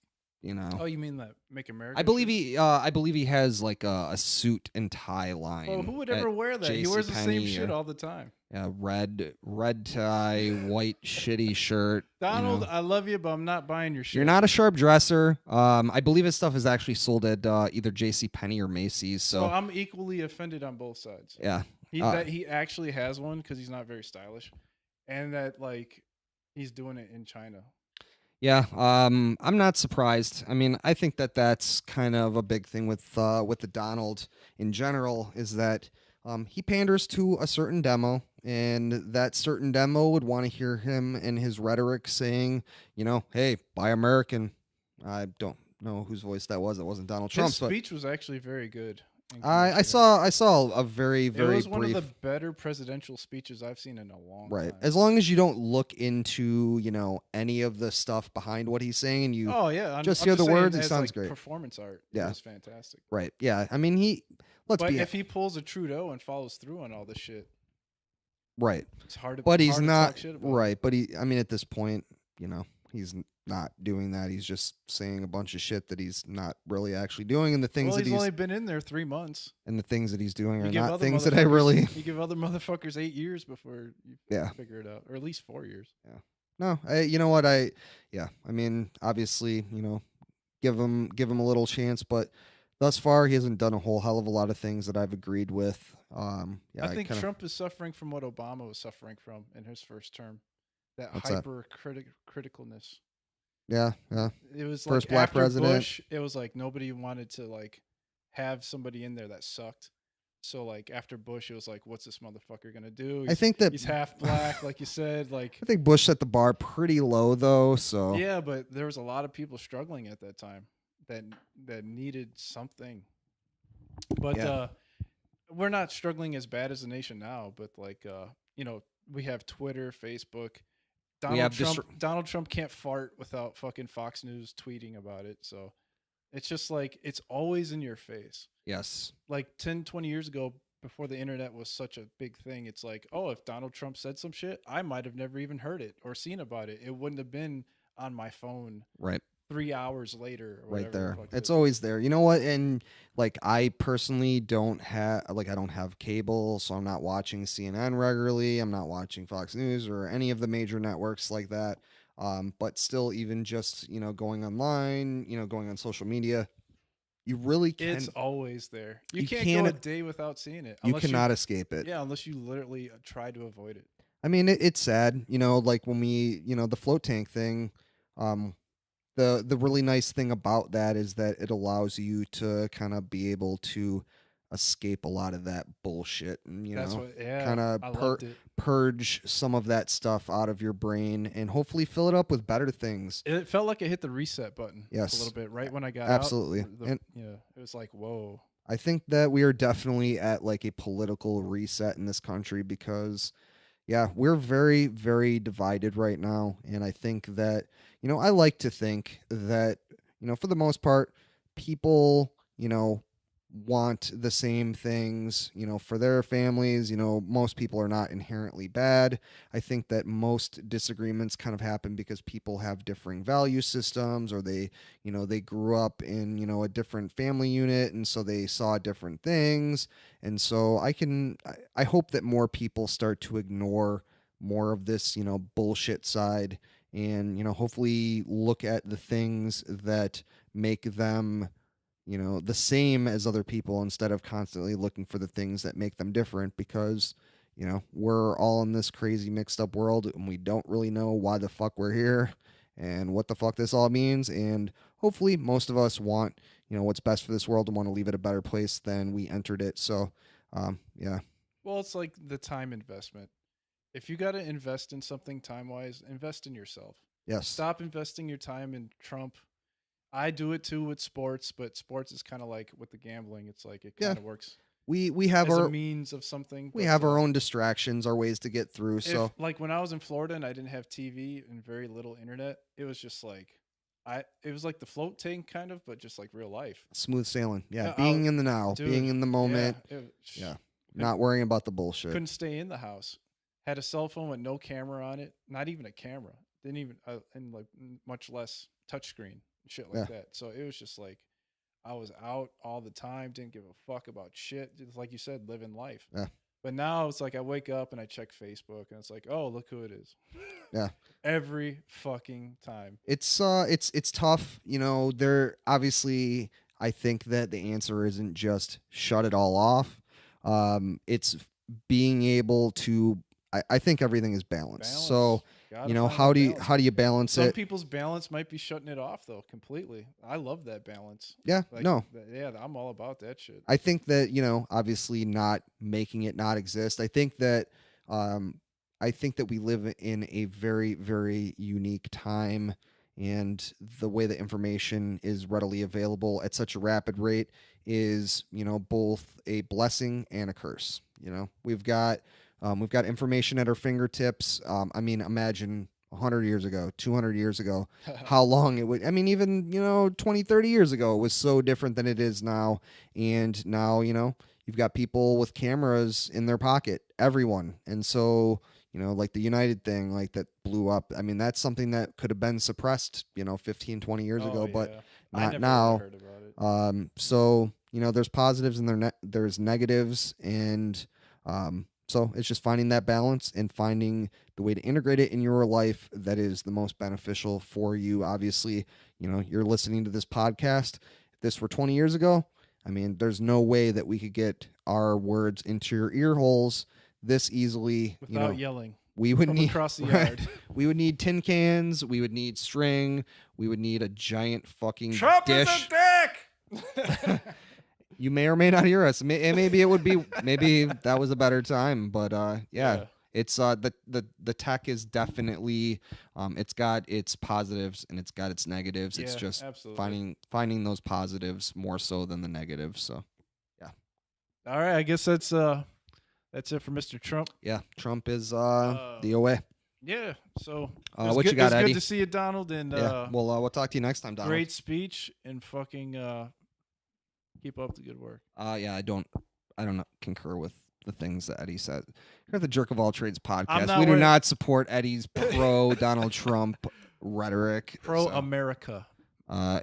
Speaker 2: You know,
Speaker 1: Oh, you mean that Make
Speaker 2: I
Speaker 1: America
Speaker 2: believe
Speaker 1: shirt?
Speaker 2: he has like a suit and tie
Speaker 1: Oh, who
Speaker 2: line
Speaker 1: would
Speaker 2: at
Speaker 1: ever wear that? He
Speaker 2: J.C.
Speaker 1: wears the same
Speaker 2: Penney,
Speaker 1: shit
Speaker 2: or
Speaker 1: all the time.
Speaker 2: red tie, white shitty shirt. You
Speaker 1: Donald,
Speaker 2: know,
Speaker 1: I love you, but I'm not buying your
Speaker 2: you're
Speaker 1: shit.
Speaker 2: not a sharp dresser. I believe his stuff is actually sold at either J.C. Penney or Macy's.
Speaker 1: So
Speaker 2: So
Speaker 1: I'm equally offended on both sides.
Speaker 2: yeah,
Speaker 1: He
Speaker 2: uh,
Speaker 1: that he actually has one because he's not very stylish, and that like he's doing it in China.
Speaker 2: yeah. I'm not surprised. I mean, I think that that's kind of a big thing with the Donald in general is that he panders to a certain demo, and that certain demo would want to hear him and his rhetoric saying, hey, buy American. I don't know whose voice that was. It wasn't Donald
Speaker 1: His
Speaker 2: Trump's, but
Speaker 1: speech was actually very good and
Speaker 2: I
Speaker 1: communicative.
Speaker 2: saw I saw a very
Speaker 1: It
Speaker 2: very
Speaker 1: was one of the
Speaker 2: brief.
Speaker 1: better presidential speeches I've seen in a long
Speaker 2: Right.
Speaker 1: time.
Speaker 2: As long as you don't look into, any of the stuff behind what he's saying and you
Speaker 1: Oh yeah,
Speaker 2: just
Speaker 1: I'm
Speaker 2: hear
Speaker 1: just
Speaker 2: the
Speaker 1: saying
Speaker 2: words, he
Speaker 1: as
Speaker 2: sounds
Speaker 1: like
Speaker 2: great.
Speaker 1: performance art, it
Speaker 2: Yeah.
Speaker 1: was fantastic.
Speaker 2: Right. Yeah. I mean, let's
Speaker 1: But
Speaker 2: be
Speaker 1: if he pulls a Trudeau and follows through on all this shit,
Speaker 2: right.
Speaker 1: it's hard to
Speaker 2: But he's
Speaker 1: hard to
Speaker 2: not
Speaker 1: talk shit about him.
Speaker 2: right. But I mean, at this point, he's not doing that. He's just saying a bunch of shit that he's not really actually doing. And the things
Speaker 1: Well,
Speaker 2: that
Speaker 1: he's only been in there 3 months.
Speaker 2: he's doing
Speaker 1: You
Speaker 2: are
Speaker 1: give
Speaker 2: not
Speaker 1: other
Speaker 2: things that I
Speaker 1: motherfuckers
Speaker 2: really,
Speaker 1: you give other motherfuckers 8 years before you
Speaker 2: yeah.
Speaker 1: figure it out, or at least 4 years.
Speaker 2: Yeah. No, you know what? Yeah. I mean, obviously, give him a little chance, but thus far he hasn't done a whole hell of a lot of things that I've agreed with. Yeah,
Speaker 1: I
Speaker 2: I
Speaker 1: think
Speaker 2: kind of
Speaker 1: Trump is suffering from what Obama was suffering from in his first term. That
Speaker 2: what's that?
Speaker 1: criticalness.
Speaker 2: Yeah, yeah.
Speaker 1: It was
Speaker 2: First
Speaker 1: like
Speaker 2: black
Speaker 1: after
Speaker 2: president.
Speaker 1: Bush, it was like nobody wanted to like have somebody in there that sucked. So like after Bush, it was like, what's this motherfucker gonna do?
Speaker 2: I think that
Speaker 1: He's half black, like you said. Like
Speaker 2: I think Bush set the bar pretty low though. So
Speaker 1: yeah, but there was a lot of people struggling at that time that that needed something. But
Speaker 2: yeah,
Speaker 1: we're not struggling as bad as a nation now. But like you know, we have Twitter, Facebook.
Speaker 2: we have this.
Speaker 1: Donald Trump can't fart without fucking Fox News tweeting about it. So it's just like it's always in your face.
Speaker 2: Yes.
Speaker 1: Like 10, 20 years ago, before the internet was such a big thing, it's like, oh, if Donald Trump said some shit, I might have never even heard it or seen about it. It wouldn't have been on my phone
Speaker 2: Right.
Speaker 1: 3 hours later or
Speaker 2: Right
Speaker 1: whatever the
Speaker 2: there.
Speaker 1: fuck it
Speaker 2: It's
Speaker 1: is.
Speaker 2: always there. You know what? And like I personally I don't have cable, so I'm not watching CNN regularly. I'm not watching Fox News or any of the major networks like that. But still, even just going online, going on social media, you really
Speaker 1: It's
Speaker 2: can
Speaker 1: always there. You
Speaker 2: you
Speaker 1: can't go a
Speaker 2: can
Speaker 1: day without seeing it
Speaker 2: you
Speaker 1: unless you,
Speaker 2: cannot escape it.
Speaker 1: yeah, unless you literally try to avoid it.
Speaker 2: I mean, it's sad, like when the float tank thing. Um, the really nice thing about that is that it allows you to kind of be able to escape a lot of that bullshit and
Speaker 1: That's what, yeah,
Speaker 2: kind of
Speaker 1: I loved it.
Speaker 2: purge some of that stuff out of your brain and hopefully fill it up with better things.
Speaker 1: It felt like it hit the reset button a
Speaker 2: Yes,
Speaker 1: little bit right when I got out.
Speaker 2: absolutely. And
Speaker 1: Yeah, it was like, whoa.
Speaker 2: I think that we are definitely at like a political reset in this country because yeah, we're very, very divided right now. And I think that, I like to think that, for the most part, people, want the same things, for their families. Most people are not inherently bad. I think that most disagreements kind of happen because people have differing value systems or they grew up in, a different family unit. And so they saw different things. And so I hope that more people start to ignore more of this, bullshit side and, hopefully look at the things that make them, the same as other people instead of constantly looking for the things that make them different because, we're all in this crazy mixed up world and we don't really know why the fuck we're here and what the fuck this all means. And hopefully most of us want, what's best for this world and want to leave it a better place than we entered it. So, yeah.
Speaker 1: Well, it's like the time investment. If you got to invest in something time wise, invest in yourself.
Speaker 2: Yes.
Speaker 1: Stop investing your time in Trump. I do it too with sports, but sports is kind of like with the gambling. It's like it
Speaker 2: Yeah.
Speaker 1: kind of works
Speaker 2: We have
Speaker 1: as a
Speaker 2: our
Speaker 1: means of something.
Speaker 2: we
Speaker 1: but,
Speaker 2: have our own distractions, our ways to get through. So
Speaker 1: like when I was in Florida and I didn't have TV and very little internet, it was just like it was like the float tank kind of, but just like real life.
Speaker 2: smooth sailing. Yeah,
Speaker 1: Yeah,
Speaker 2: being in the now,
Speaker 1: Dude,
Speaker 2: being in the moment.
Speaker 1: Yeah,
Speaker 2: Yeah, not worrying about the bullshit.
Speaker 1: couldn't stay in the house. Had a cell phone with no camera on it, not even a camera. Didn't even and like much less touchscreen. shit like
Speaker 2: Yeah.
Speaker 1: that. So it was just like I was out all the time, didn't give a fuck about shit. Just like you said, living life.
Speaker 2: Yeah.
Speaker 1: But now it's like I wake up and I check Facebook and it's like, oh, look who it is.
Speaker 2: Yeah.
Speaker 1: Every fucking time.
Speaker 2: It's tough. You know, there obviously I think that the answer isn't just shut it all off. It's being able to. I think everything is balanced. So
Speaker 1: Balance. Gotta
Speaker 2: you know,
Speaker 1: find that balance,
Speaker 2: how do
Speaker 1: man.
Speaker 2: you balance
Speaker 1: Some
Speaker 2: it?
Speaker 1: people's balance might be shutting it off though, completely. I love that balance.
Speaker 2: Yeah.
Speaker 1: Like,
Speaker 2: No.
Speaker 1: yeah, I'm all about that shit.
Speaker 2: I think that, you know, obviously not making it not exist. Um I think that we live in a very, very unique time, and the way that information is readily available at such a rapid rate is, you know, both a blessing and a curse. You know, we've got information at our fingertips. I mean, imagine 100 years ago, 200 years ago, how long it would. I mean, even, you know, 20, 30 years ago, it was so different than it is now. And now, you know, you've got people with cameras in their pocket, everyone. And so, you know, like the United thing, like that blew up. I mean, that's something that could have been suppressed, you know, 15, 20 years
Speaker 1: Oh
Speaker 2: ago, but
Speaker 1: yeah. I
Speaker 2: not
Speaker 1: never would have
Speaker 2: now.
Speaker 1: heard about it.
Speaker 2: So, you know, there's positives and there's negatives. And so it's just finding that balance and finding the way to integrate it in your life that is the most beneficial for you. Obviously, you know, you're listening to this podcast. If this were 20 years ago, I mean, there's no way that we could get our words into your ear holes this easily. You
Speaker 1: Without
Speaker 2: know,
Speaker 1: yelling
Speaker 2: we would
Speaker 1: from
Speaker 2: need
Speaker 1: across the
Speaker 2: right,
Speaker 1: yard.
Speaker 2: we would need tin cans. We would need string. We would need a giant fucking
Speaker 1: Trump
Speaker 2: dish.
Speaker 1: is a dick.
Speaker 2: You may or may not hear us. Maybe it would be. Maybe that was a better time. But yeah, it's the tech is definitely. It's got its positives and it's got its negatives. It's
Speaker 1: Yeah,
Speaker 2: just
Speaker 1: absolutely.
Speaker 2: finding those positives more so than the negatives. So yeah,
Speaker 1: All right, I guess that's it for Mr. Trump.
Speaker 2: yeah. Trump is
Speaker 1: Uh,
Speaker 2: the OA.
Speaker 1: Yeah, so
Speaker 2: What you got,
Speaker 1: it's
Speaker 2: Eddie?
Speaker 1: good to see you, Donald, and
Speaker 2: Yeah. Well, we'll talk to you next time, Donald.
Speaker 1: great speech and fucking keep up the good work.
Speaker 2: Yeah. I don't concur with the things that Eddie said. You're the Jerk of All Trades podcast.
Speaker 1: not
Speaker 2: We do
Speaker 1: wearing-
Speaker 2: not support Eddie's pro Donald Trump rhetoric.
Speaker 1: Pro
Speaker 2: so,
Speaker 1: America.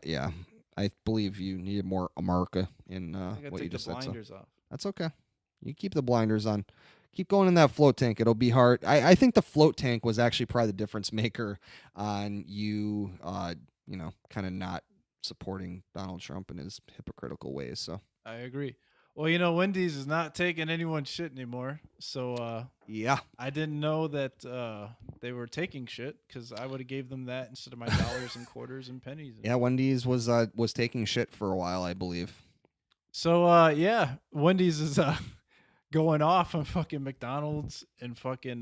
Speaker 2: yeah. I believe you needed more America in
Speaker 1: I gotta
Speaker 2: what you
Speaker 1: take the
Speaker 2: just said. So
Speaker 1: blinders off.
Speaker 2: that's okay. You keep the blinders on. Keep going in that float tank. It'll be hard. I think the float tank was actually probably the difference maker on you, you know, kind of not supporting Donald Trump in his hypocritical ways. So
Speaker 1: I agree. Well, you know, Wendy's is not taking anyone's shit anymore. So
Speaker 2: yeah,
Speaker 1: I didn't know that they were taking shit because I would have gave them that instead of my dollars and quarters and pennies.
Speaker 2: yeah. Wendy's was taking shit for a while, I believe.
Speaker 1: So yeah, Wendy's is going off on fucking McDonald's and fucking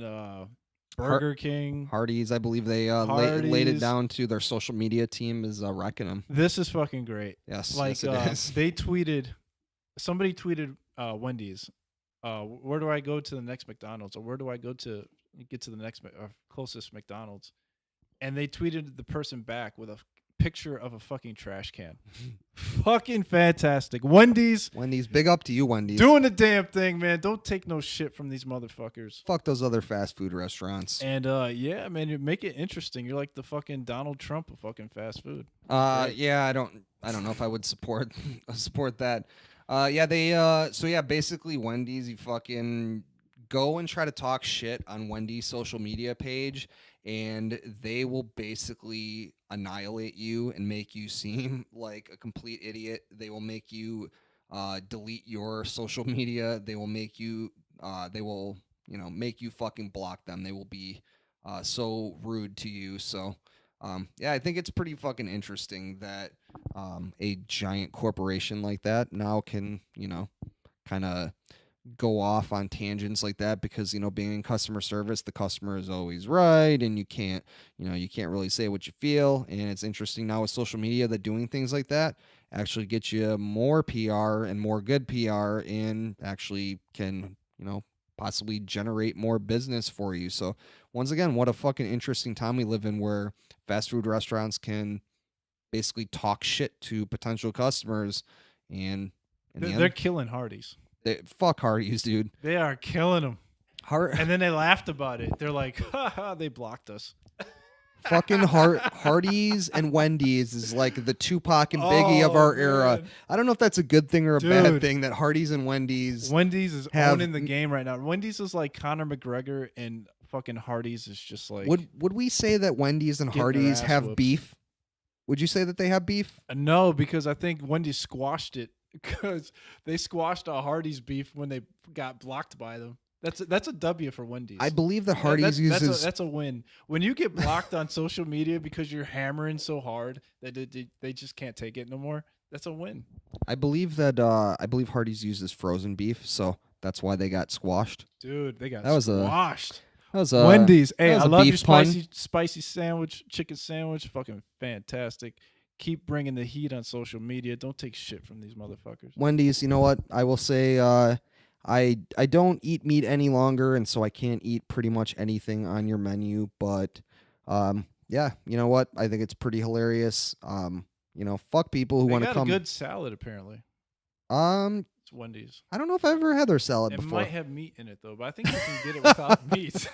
Speaker 1: Burger King.
Speaker 2: Hardee's, I believe they laid it
Speaker 1: Hardee's.
Speaker 2: down to their social media team is wrecking them.
Speaker 1: This is fucking great.
Speaker 2: Yes,
Speaker 1: Like
Speaker 2: yes, it is.
Speaker 1: they tweeted, somebody tweeted Wendy's. Where do I go to the next McDonald's, or where do I go to get to the next closest McDonald's? And they tweeted the person back with a picture of a fucking trash can. Fucking fantastic. Wendy's
Speaker 2: Big up to you, Wendy's.
Speaker 1: doing the damn thing, man. Don't take no shit from these motherfuckers.
Speaker 2: Fuck those other fast food restaurants.
Speaker 1: And yeah, man, you make it interesting. You're like the fucking Donald Trump of fucking fast food.
Speaker 2: Yeah, I don't know if I would support that. Yeah, they so yeah, basically Wendy's, you fucking go and try to talk shit on Wendy's social media page, and they will basically annihilate you and make you seem like a complete idiot. They will make you delete your social media. They will make you make you fucking block them. They will be so rude to you. So yeah, I think it's pretty fucking interesting that a giant corporation like that now can, you know, kind of go off on tangents like that because, you know, being in customer service, the customer is always right, and you can't really say what you feel. And it's interesting now with social media that doing things like that actually gets you more PR and more good PR, and actually can, you know, possibly generate more business for you. So once again, what a fucking interesting time we live in, where fast food restaurants can basically talk shit to potential customers, and
Speaker 1: They're killing Hardee's.
Speaker 2: Fuck Hardee's, dude.
Speaker 1: They are killing them.
Speaker 2: And
Speaker 1: And then they laughed about it. They're like, ha ha, they blocked us.
Speaker 2: Fucking Hardee's and Wendy's is like the Tupac and Biggie of our era.
Speaker 1: Man.
Speaker 2: I don't know if that's a good thing or a bad
Speaker 1: Dude.
Speaker 2: thing that Hardee's and Wendy's.
Speaker 1: Wendy's is
Speaker 2: have-
Speaker 1: owning the game right now. Wendy's is like Conor McGregor, and fucking Hardee's is just like.
Speaker 2: Would we say that Wendy's and
Speaker 1: Getting their
Speaker 2: Hardee's
Speaker 1: ass
Speaker 2: have
Speaker 1: whooped.
Speaker 2: beef? Would you say that they have beef?
Speaker 1: No, because I think Wendy's squashed it because they squashed a Hardee's beef when they got blocked by them. That's a W for Wendy's.
Speaker 2: I believe that
Speaker 1: Yeah,
Speaker 2: Hardee's uses.
Speaker 1: that's a win. When you get blocked on social media because you're hammering so hard that they just can't take it no more, that's a win.
Speaker 2: I believe Hardee's uses frozen beef, so that's why they got squashed.
Speaker 1: Dude, they got
Speaker 2: That was
Speaker 1: squashed.
Speaker 2: That was
Speaker 1: Wendy's. Hey,
Speaker 2: was
Speaker 1: I
Speaker 2: a
Speaker 1: love your
Speaker 2: beef pun.
Speaker 1: spicy sandwich, chicken sandwich. Fucking fantastic. Keep bringing the heat on social media. Don't take shit from these motherfuckers.
Speaker 2: Wendy's. You know what? I will say. I don't eat meat any longer, and so I can't eat pretty much anything on your menu. But yeah, you know what? I think it's pretty hilarious. Fuck people who
Speaker 1: They
Speaker 2: want to
Speaker 1: got
Speaker 2: come.
Speaker 1: a good salad apparently. It's Wendy's.
Speaker 2: I don't know if I've ever had their salad
Speaker 1: It
Speaker 2: before.
Speaker 1: might have meat in it though, but I think you can get it without meat.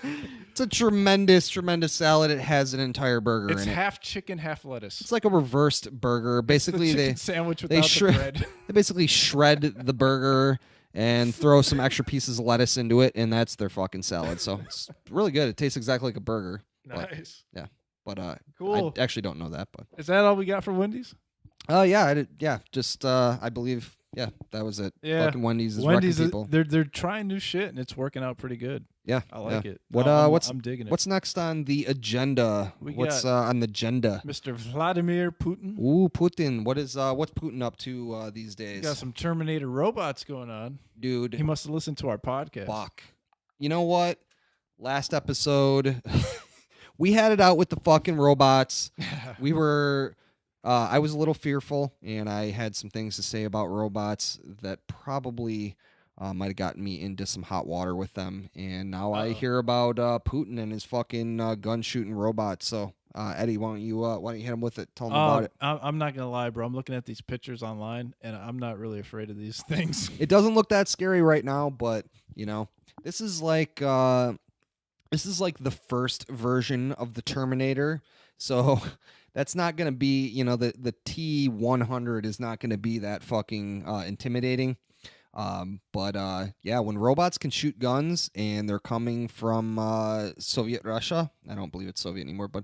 Speaker 2: It's a tremendous salad. It has an entire burger
Speaker 1: It's
Speaker 2: in it.
Speaker 1: half chicken, half lettuce.
Speaker 2: It's like a reversed burger. Basically,
Speaker 1: the
Speaker 2: they
Speaker 1: chicken sandwich without the bread.
Speaker 2: they basically shred the burger and throw some extra pieces of lettuce into it, and that's their fucking salad. So it's really good. It tastes exactly like a burger.
Speaker 1: Nice.
Speaker 2: But
Speaker 1: Cool.
Speaker 2: I actually don't know that. But
Speaker 1: Is that all we got for Wendy's?
Speaker 2: yeah, I did. Yeah, just I believe. Yeah, that was it.
Speaker 1: Yeah.
Speaker 2: Fucking Wendy's is
Speaker 1: Wendy's,
Speaker 2: wrecking people.
Speaker 1: they're trying new shit and it's working out pretty good.
Speaker 2: Yeah,
Speaker 1: I like
Speaker 2: yeah.
Speaker 1: it.
Speaker 2: What
Speaker 1: I'm digging it.
Speaker 2: What's next on the agenda? What's on the agenda?
Speaker 1: Mr. Vladimir Putin?
Speaker 2: Ooh, Putin. What's Putin up to these
Speaker 1: He
Speaker 2: days?
Speaker 1: got some Terminator robots going on.
Speaker 2: Dude,
Speaker 1: He must have listened to our podcast.
Speaker 2: fuck. You know what? Last episode, we had it out with the fucking robots. We were. I was a little fearful, and I had some things to say about robots that probably might have gotten me into some hot water with them. And now I hear about Putin and his fucking gun shooting robots. So, Eddie, why don't you hit him with it? Tell him about it.
Speaker 1: I'm not gonna lie, bro. I'm looking at these pictures online, and I'm not really afraid of these things.
Speaker 2: It doesn't look that scary right now, but this is like the first version of the Terminator. So. That's not going to be, the T-100 is not going to be that fucking intimidating. But yeah, when robots can shoot guns and they're coming from Soviet Russia, I don't believe it's Soviet anymore, but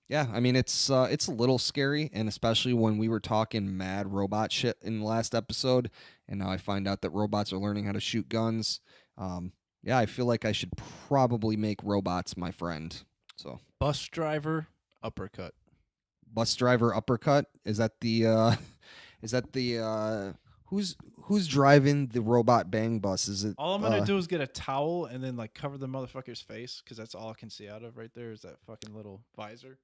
Speaker 2: yeah, I mean, it's a little scary, and especially when we were talking mad robot shit in the last episode, and now I find out that robots are learning how to shoot guns. Yeah, I feel like I should probably make robots my friend. So
Speaker 1: Bus driver uppercut.
Speaker 2: Bus driver uppercut, is that the who's driving the robot bang bus? Is it
Speaker 1: All I'm gonna do is get a towel and then like cover the motherfucker's face, because that's all I can see out of right there is that fucking little visor,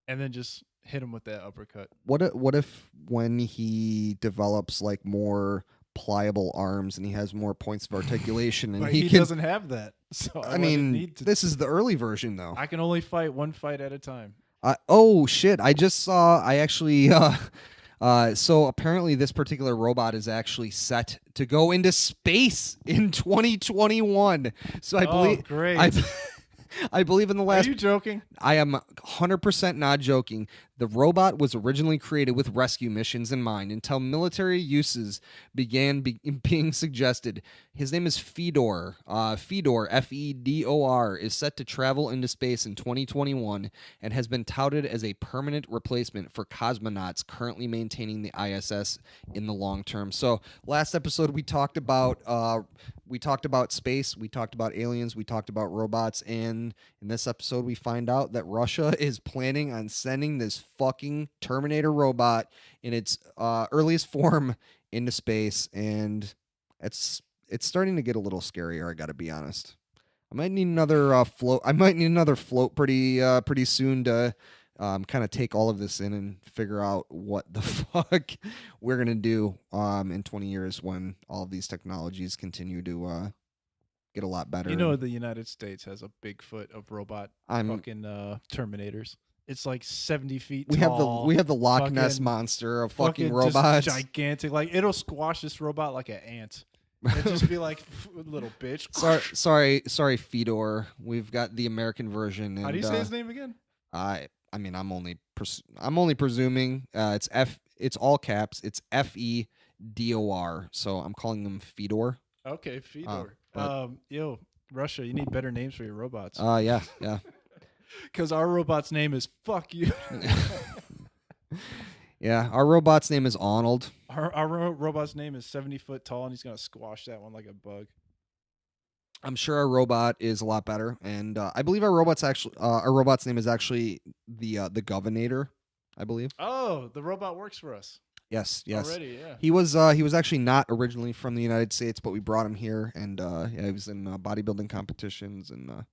Speaker 1: and then just hit him with that uppercut.
Speaker 2: what if when he develops like more pliable arms and he has more points of articulation and
Speaker 1: But
Speaker 2: he
Speaker 1: he
Speaker 2: can,
Speaker 1: doesn't have that, so
Speaker 2: I mean, this is the early version though.
Speaker 1: I can only fight one fight at a time.
Speaker 2: Oh shit! I actually so apparently this particular robot is actually set to go into space in 2021. So I believe
Speaker 1: great.
Speaker 2: I believe in the last.
Speaker 1: Are you joking?
Speaker 2: I am 100% not joking. The robot was originally created with rescue missions in mind until military uses began being suggested. His name is Fedor. Fedor, Fedor, is set to travel into space in 2021 and has been touted as a permanent replacement for cosmonauts currently maintaining the ISS in the long term. So last episode we talked about space, we talked about aliens, we talked about robots, and in this episode we find out that Russia is planning on sending this fucking Terminator robot in its earliest form into space, and it's starting to get a little scarier, I gotta be honest. I might need another float. I might need another float pretty soon to kind of take all of this in and figure out what the fuck we're gonna do in 20 years when all of these technologies continue to get a lot better.
Speaker 1: You know, the United States has a Bigfoot of robot
Speaker 2: I'm-
Speaker 1: fucking Terminators. It's like 70 feet
Speaker 2: we
Speaker 1: tall.
Speaker 2: have the Loch Ness
Speaker 1: fucking-
Speaker 2: monster of fucking
Speaker 1: just
Speaker 2: robots.
Speaker 1: gigantic. Like, it'll squash this robot like an ant. It'd just be like, little bitch.
Speaker 2: Sorry, Fedor. We've got the American version. And,
Speaker 1: How do you say his name again?
Speaker 2: I mean, I'm only presuming. It's all caps. It's Fedor. So I'm calling them Fedor.
Speaker 1: Okay,
Speaker 2: Uh,
Speaker 1: Fedor.
Speaker 2: but
Speaker 1: Yo, Russia, you need better names for your robots.
Speaker 2: yeah, yeah.
Speaker 1: Because our robot's name is fuck you.
Speaker 2: Yeah, our robot's name is Arnold.
Speaker 1: Our robot's name is 70 foot tall, and he's gonna squash that one like a bug.
Speaker 2: I'm sure our robot is a lot better, and I believe our robot's name is actually the Governor. I believe.
Speaker 1: Oh, the robot works for us
Speaker 2: Yes, yes.
Speaker 1: already. Yeah.
Speaker 2: He was actually not originally from the United States, but we brought him here, and yeah, he was in bodybuilding competitions, and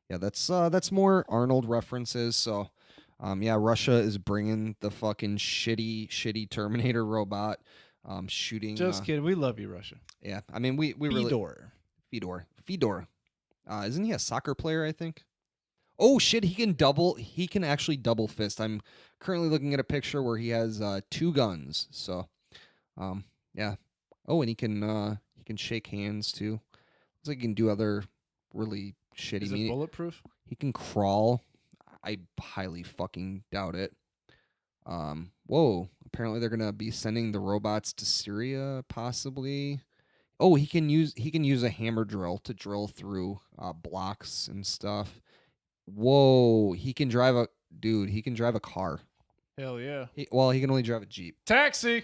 Speaker 2: yeah, that's more Arnold references. So, yeah, Russia is bringing the fucking shitty Terminator robot, shooting.
Speaker 1: Just kidding. We love you, Russia.
Speaker 2: Yeah, I mean we really
Speaker 1: Fedor.
Speaker 2: Fedor. Isn't he a soccer player? I think. Oh shit, he can actually double fist. I'm currently looking at a picture where he has 2 guns. So yeah. Oh, and he can shake hands too. Looks like he can do other really shitty
Speaker 1: Is it bulletproof?
Speaker 2: He can crawl. I highly fucking doubt it. Whoa. Apparently they're gonna be sending the robots to Syria, possibly. Oh, he can use a hammer drill to drill through blocks and stuff. Whoa, he can drive a car.
Speaker 1: Hell yeah.
Speaker 2: He can only drive a Jeep.
Speaker 1: Taxi.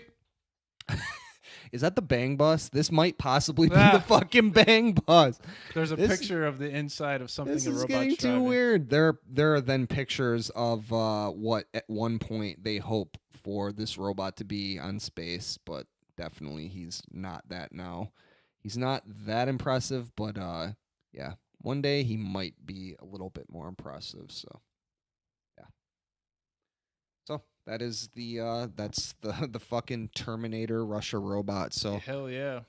Speaker 2: Is that the Bang Bus? This might possibly be the fucking Bang Bus.
Speaker 1: There's a picture of the inside of something
Speaker 2: This
Speaker 1: a
Speaker 2: is
Speaker 1: robot's
Speaker 2: getting too
Speaker 1: driving.
Speaker 2: weird. There are then pictures of what at one point they hope for this robot to be on space, but definitely he's not that now. He's not that impressive, but yeah. One day he might be a little bit more impressive. So, yeah. So that is that's the fucking Terminator Russia robot. So
Speaker 1: Hell yeah.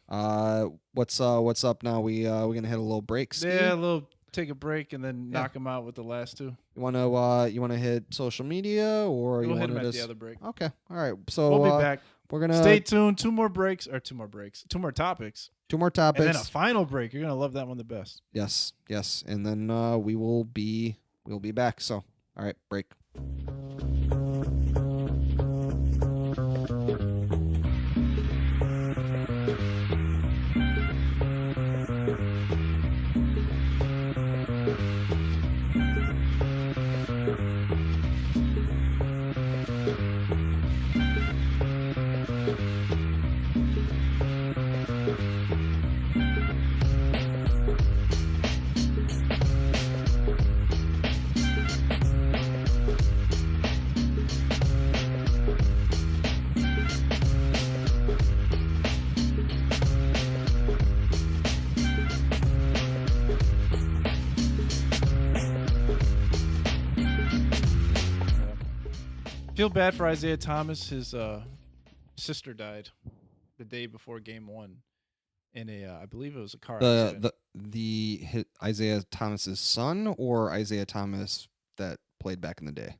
Speaker 2: what's up now? We gonna hit a little break. Steve?
Speaker 1: Yeah, take a break and then knock him out with the last 2.
Speaker 2: You wanna hit social media or
Speaker 1: We'll
Speaker 2: you
Speaker 1: hit
Speaker 2: want
Speaker 1: him
Speaker 2: to
Speaker 1: at the other break.
Speaker 2: Okay, all right. So
Speaker 1: We'll be back.
Speaker 2: We're gonna
Speaker 1: Stay tuned. 2 more topics.
Speaker 2: 2 more
Speaker 1: And
Speaker 2: topics.
Speaker 1: then a final break. You're gonna love that one the best.
Speaker 2: Yes, and then we'll be back. So all right, break.
Speaker 1: Feel bad for Isaiah Thomas. His sister died the day before Game 1 in I believe it was a car accident.
Speaker 2: Isaiah Thomas's son or Isaiah Thomas that played back in the day?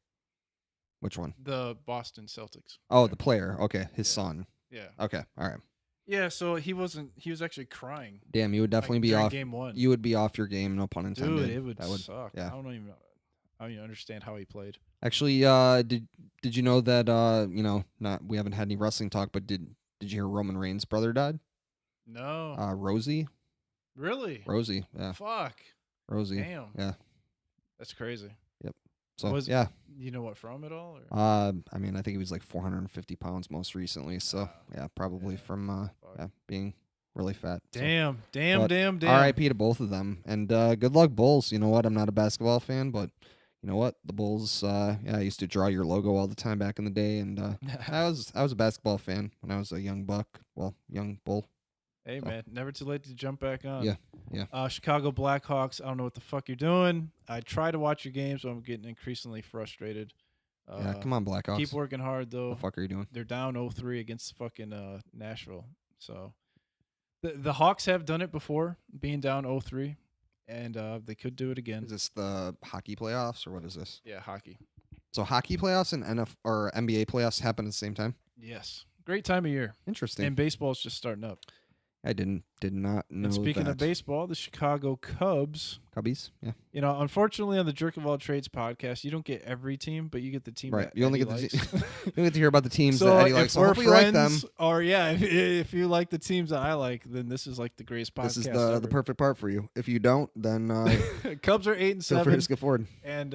Speaker 2: Which one?
Speaker 1: The Boston Celtics.
Speaker 2: Oh, the player. Okay, his son.
Speaker 1: Yeah.
Speaker 2: Okay, all right.
Speaker 1: Yeah, so he was actually crying.
Speaker 2: Damn, you would definitely be
Speaker 1: during
Speaker 2: off.
Speaker 1: Game 1.
Speaker 2: You would be off your game, no pun intended.
Speaker 1: Dude, it would suck.
Speaker 2: Yeah.
Speaker 1: I don't even understand how he played.
Speaker 2: Actually, did you know that we haven't had any wrestling talk, but did you hear Roman Reigns' brother died?
Speaker 1: No.
Speaker 2: Rosie.
Speaker 1: Really?
Speaker 2: Rosie, yeah.
Speaker 1: Fuck.
Speaker 2: Rosie.
Speaker 1: Damn.
Speaker 2: Yeah.
Speaker 1: That's crazy.
Speaker 2: Yep. So
Speaker 1: yeah. You know what from at all? Or?
Speaker 2: I mean, I think he was like 450 pounds most recently. So yeah, probably from being really fat.
Speaker 1: Damn.
Speaker 2: R.I.P. to both of them, and good luck, Bulls. You know what? I'm not a basketball fan, but you know what? The Bulls. I used to draw your logo all the time back in the day, and I was a basketball fan when I was a young buck. Well, young bull.
Speaker 1: Hey, man, never too late to jump back on.
Speaker 2: Yeah.
Speaker 1: Chicago Blackhawks, I don't know what the fuck you're doing. I try to watch your games, but I'm getting increasingly frustrated.
Speaker 2: Yeah, come on, Blackhawks.
Speaker 1: Keep working hard, though.
Speaker 2: What the fuck are you doing?
Speaker 1: They're down 0-3 against fucking Nashville. So the Hawks have done it before, being down 0-3, and they could do it again.
Speaker 2: Is this the hockey playoffs, or what is this?
Speaker 1: Yeah, hockey.
Speaker 2: So hockey playoffs and NBA playoffs happen at the same time?
Speaker 1: Yes. Great time of year.
Speaker 2: Interesting.
Speaker 1: And baseball's just starting up.
Speaker 2: I did not know
Speaker 1: And speaking
Speaker 2: that.
Speaker 1: of baseball, the Chicago Cubs.
Speaker 2: Cubbies, yeah.
Speaker 1: Unfortunately, on the Jerk of All Trades podcast, you don't get every team, but you get the team
Speaker 2: Right.
Speaker 1: that
Speaker 2: You only
Speaker 1: Eddie
Speaker 2: get
Speaker 1: likes.
Speaker 2: you don't get to hear about the teams
Speaker 1: So
Speaker 2: that Eddie
Speaker 1: if
Speaker 2: likes. So
Speaker 1: we're
Speaker 2: hopefully you like them.
Speaker 1: friends, or yeah, if you like the teams that I like, then this is like the greatest podcast
Speaker 2: This is
Speaker 1: ever.
Speaker 2: the perfect part for you. If you don't, then
Speaker 1: Cubs are 8 and
Speaker 2: feel free
Speaker 1: 7,
Speaker 2: to skip forward.
Speaker 1: and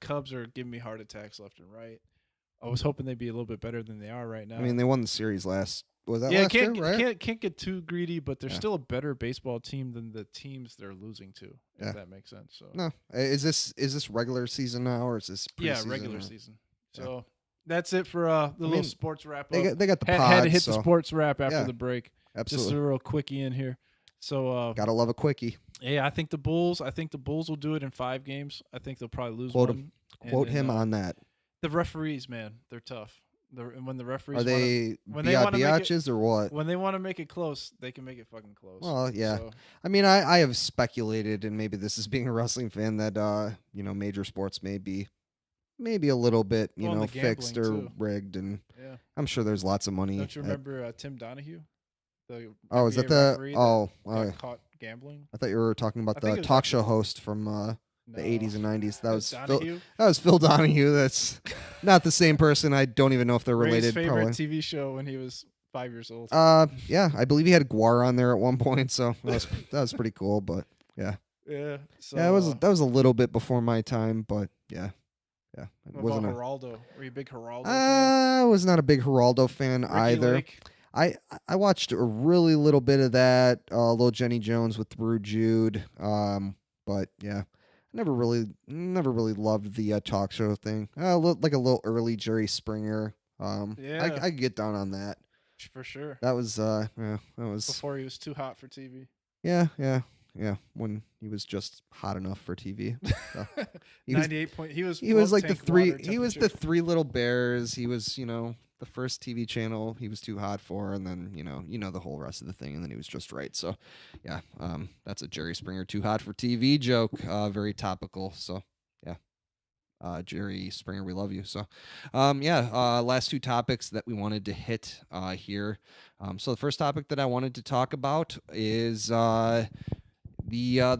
Speaker 1: Cubs are giving me heart attacks left and right. I was hoping they'd be a little bit better than they are right now.
Speaker 2: I mean, they won the series last. Was that
Speaker 1: yeah,
Speaker 2: last year? Right?
Speaker 1: can't get too greedy, but they're
Speaker 2: Yeah.
Speaker 1: still a better baseball team than the teams they're losing to. If
Speaker 2: Yeah.
Speaker 1: that makes sense. So
Speaker 2: No. Is this regular season now, or is this preseason?
Speaker 1: regular
Speaker 2: or-
Speaker 1: season.
Speaker 2: Yeah.
Speaker 1: So that's it for the little
Speaker 2: mean,
Speaker 1: sports wrap
Speaker 2: They
Speaker 1: up.
Speaker 2: got the
Speaker 1: Had
Speaker 2: pod.
Speaker 1: to hit
Speaker 2: so
Speaker 1: the sports wrap after
Speaker 2: yeah.
Speaker 1: the break.
Speaker 2: Absolutely.
Speaker 1: Just a real quickie in here. So
Speaker 2: Gotta love a quickie.
Speaker 1: yeah, I think the Bulls will do it in 5 games. I think they'll probably lose
Speaker 2: Quote
Speaker 1: one.
Speaker 2: him.
Speaker 1: And
Speaker 2: Quote
Speaker 1: then,
Speaker 2: him on that.
Speaker 1: the referees, man. They're tough. And when the referees
Speaker 2: Are they
Speaker 1: when they wanna make it-
Speaker 2: biatches or what?
Speaker 1: when they want to make it close, they can make it fucking close.
Speaker 2: Well, yeah.
Speaker 1: So,
Speaker 2: I mean, I have speculated, and maybe this is being a wrestling fan, that major sports may be maybe a little bit
Speaker 1: Well, and the
Speaker 2: fixed or
Speaker 1: gambling, too.
Speaker 2: rigged, and
Speaker 1: yeah.
Speaker 2: I'm sure there's lots of money.
Speaker 1: Don't you remember Tim Donahue? The
Speaker 2: Oh, is
Speaker 1: NBA
Speaker 2: that the?
Speaker 1: referee that
Speaker 2: Oh,
Speaker 1: got caught gambling?
Speaker 2: I thought you were talking about
Speaker 1: I think
Speaker 2: the
Speaker 1: it was
Speaker 2: talk
Speaker 1: after-
Speaker 2: show host from the 80s and 90s. That was Phil.
Speaker 1: Donahue.
Speaker 2: That was Phil Donahue. That's not the same person. I don't even know if they're
Speaker 1: Ray's
Speaker 2: related.
Speaker 1: favorite
Speaker 2: Probably.
Speaker 1: TV show when he was 5 years old.
Speaker 2: Yeah, I believe he had Guar on there at one point, so that was pretty cool. But yeah,
Speaker 1: yeah. So,
Speaker 2: yeah, that was a little bit before my time, but yeah, it
Speaker 1: what
Speaker 2: wasn't
Speaker 1: about
Speaker 2: a.
Speaker 1: Geraldo? Were you a big Geraldo fan?
Speaker 2: I was not a big Geraldo fan
Speaker 1: Ricky
Speaker 2: either.
Speaker 1: Lake?
Speaker 2: I watched a really little bit of that, little Jenny Jones with Through Jude. But yeah, I never really loved the talk show thing. Like a little early Jerry Springer.
Speaker 1: Yeah.
Speaker 2: I could get down on that.
Speaker 1: For sure.
Speaker 2: That was
Speaker 1: Before he was too hot for TV.
Speaker 2: yeah. When he was just hot enough for TV. So, he was
Speaker 1: 98 point. He was
Speaker 2: like the
Speaker 1: float tank
Speaker 2: three.
Speaker 1: water
Speaker 2: He was the
Speaker 1: temperature.
Speaker 2: Three Little Bears. He was the first TV channel he was too hot for, and then the whole rest of the thing, and then he was just right. So, yeah, that's a Jerry Springer too hot for TV joke. Very topical. So, yeah, Jerry Springer, we love you. So, last 2 topics that we wanted to hit here. So the first topic that I wanted to talk about is the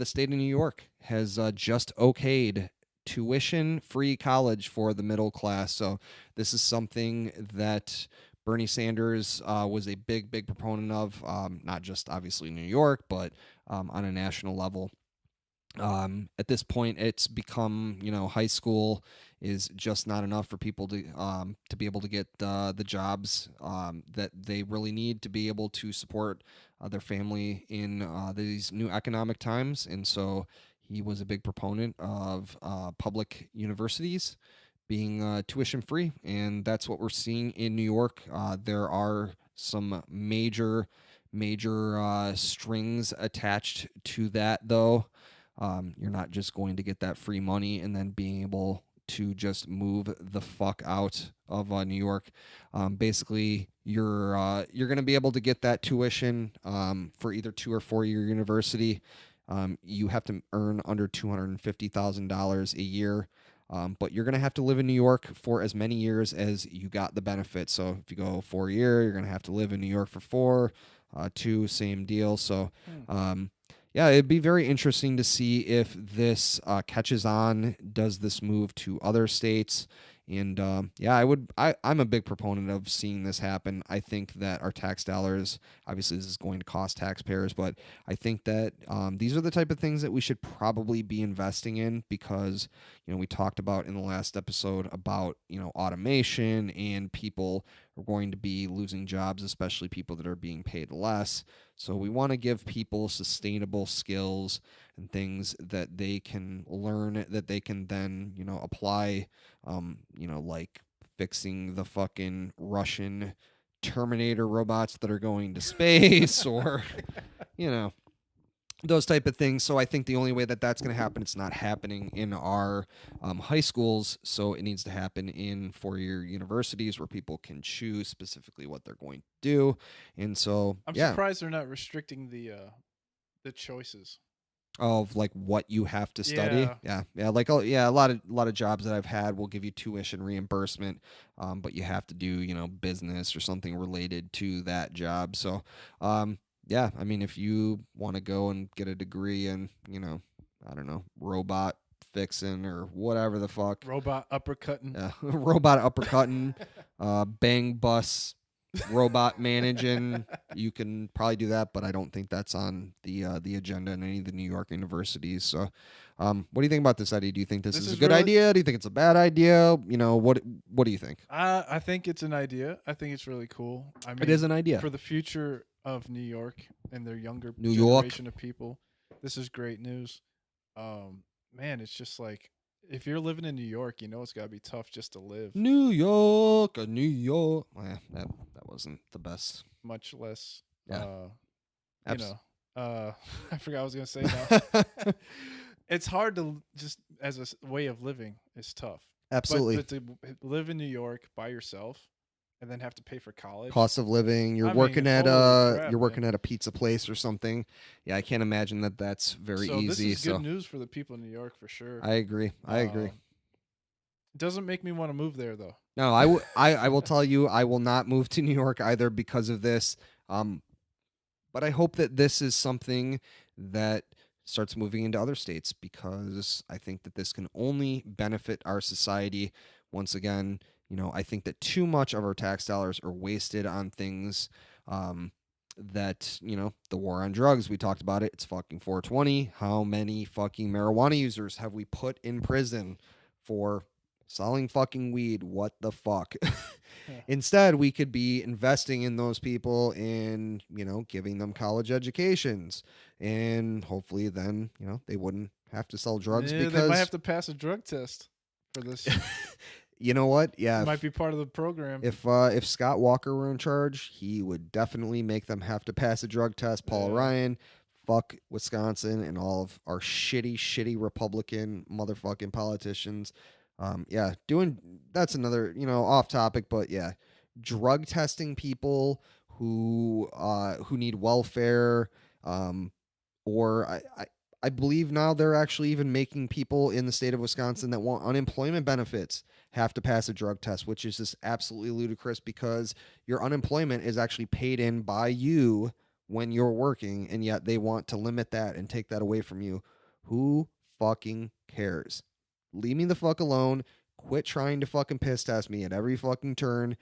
Speaker 2: state of New York has just okayed tuition-free college for the middle class. So this is something that Bernie Sanders was a big proponent of, not just obviously New York, but on a national level. At this point, it's become, high school is just not enough for people to be able to get the jobs that they really need to be able to support their family in these new economic times. And so he was a big proponent of public universities being tuition free, and that's what we're seeing in New York. There are some major strings attached to that, though. You're not just going to get that free money and then being able to just move the fuck out of New York. Basically, you're going to be able to get that tuition for either 2 or 4 year university. You have to earn under $250,000 a year. But you're going to have to live in New York for as many years as you got the benefit. So if you go 4 year, you're going to have to live in New York for 4, 2, same deal. So, yeah, it'd be very interesting to see if this catches on. Does this move to other states? And I'm a big proponent of seeing this happen. I think that our tax dollars, obviously this is going to cost taxpayers, but I think that these are the type of things that we should probably be investing in, because, we talked about in the last episode about, automation, and people are going to be losing jobs, especially people that are being paid less. So we want to give people sustainable skills and things that they can learn, that they can then, apply, like fixing the fucking Russian Terminator robots that are going to space or, those type of things. So I think the only way that that's going to happen, it's not happening in our high schools. So it needs to happen in 4-year universities where people can choose specifically what they're going to do. And so,
Speaker 1: I'm surprised they're not restricting the choices.
Speaker 2: of like what you have to study.
Speaker 1: Yeah.
Speaker 2: Yeah, like yeah, a lot of jobs that I've had will give you tuition reimbursement, but you have to do business or something related to that job. So, yeah, I mean, if you want to go and get a degree in I don't know, robot fixing or whatever the fuck,
Speaker 1: Robot uppercutting.
Speaker 2: robot uppercutting, bang bus, robot managing. You can probably do that, but I don't think that's on the agenda in any of the New York universities. So, what do you think about this idea? Do you think this
Speaker 1: This
Speaker 2: is a
Speaker 1: is
Speaker 2: good
Speaker 1: really.
Speaker 2: idea? Do you think it's a bad idea? What do you think?
Speaker 1: I think it's an idea. I think it's really cool. I
Speaker 2: It is
Speaker 1: mean,
Speaker 2: an idea.
Speaker 1: for the future of New York and their younger
Speaker 2: New York,
Speaker 1: generation of people, this is great news. Man, it's just like if you're living in New York, it's got to be tough just to live,
Speaker 2: New York, New York. That wasn't the best.
Speaker 1: much less,
Speaker 2: Yeah,
Speaker 1: you
Speaker 2: abs-
Speaker 1: know, I forgot what I was gonna say now. It's hard to just as a way of living is tough, but
Speaker 2: absolutely.
Speaker 1: to live in New York by yourself and then have to pay for college.
Speaker 2: Cost of living. You're
Speaker 1: I mean,
Speaker 2: working at
Speaker 1: holy
Speaker 2: a
Speaker 1: crap,
Speaker 2: you're
Speaker 1: man.
Speaker 2: working at a pizza place or something. Yeah, I can't imagine that that's very
Speaker 1: So this
Speaker 2: easy.
Speaker 1: is good
Speaker 2: So
Speaker 1: news for the people in New York for sure.
Speaker 2: I agree. I agree.
Speaker 1: Doesn't make me want to move there though.
Speaker 2: No, I will tell you, I will not move to New York either because of this. Um, but I hope that this is something that starts moving into other states because I think that this can only benefit our society. Once again, I think that too much of our tax dollars are wasted on things that, the war on drugs, we talked about it. It's fucking 420. How many fucking marijuana users have we put in prison for selling fucking weed? What the fuck? Instead, we could be investing in those people and, giving them college educations. And hopefully then, they wouldn't have to sell drugs
Speaker 1: Yeah, they might have
Speaker 2: because
Speaker 1: to pass a drug test for this.
Speaker 2: you know what?
Speaker 1: It
Speaker 2: Yeah,
Speaker 1: might be part of the program.
Speaker 2: if Scott Walker were in charge, he would definitely make them have to pass a drug test. Paul
Speaker 1: Yeah.
Speaker 2: Ryan, fuck Wisconsin and all of our shitty Republican motherfucking politicians. Yeah, doing that's another off topic, but yeah, drug testing people who need welfare, or I believe now they're actually even making people in the state of Wisconsin that want unemployment benefits have to pass a drug test, which is just absolutely ludicrous because your unemployment is actually paid in by you when you're working, and yet they want to limit that and take that away from you. Who fucking cares? Leave me the fuck alone. Quit trying to fucking piss test me at every fucking turn.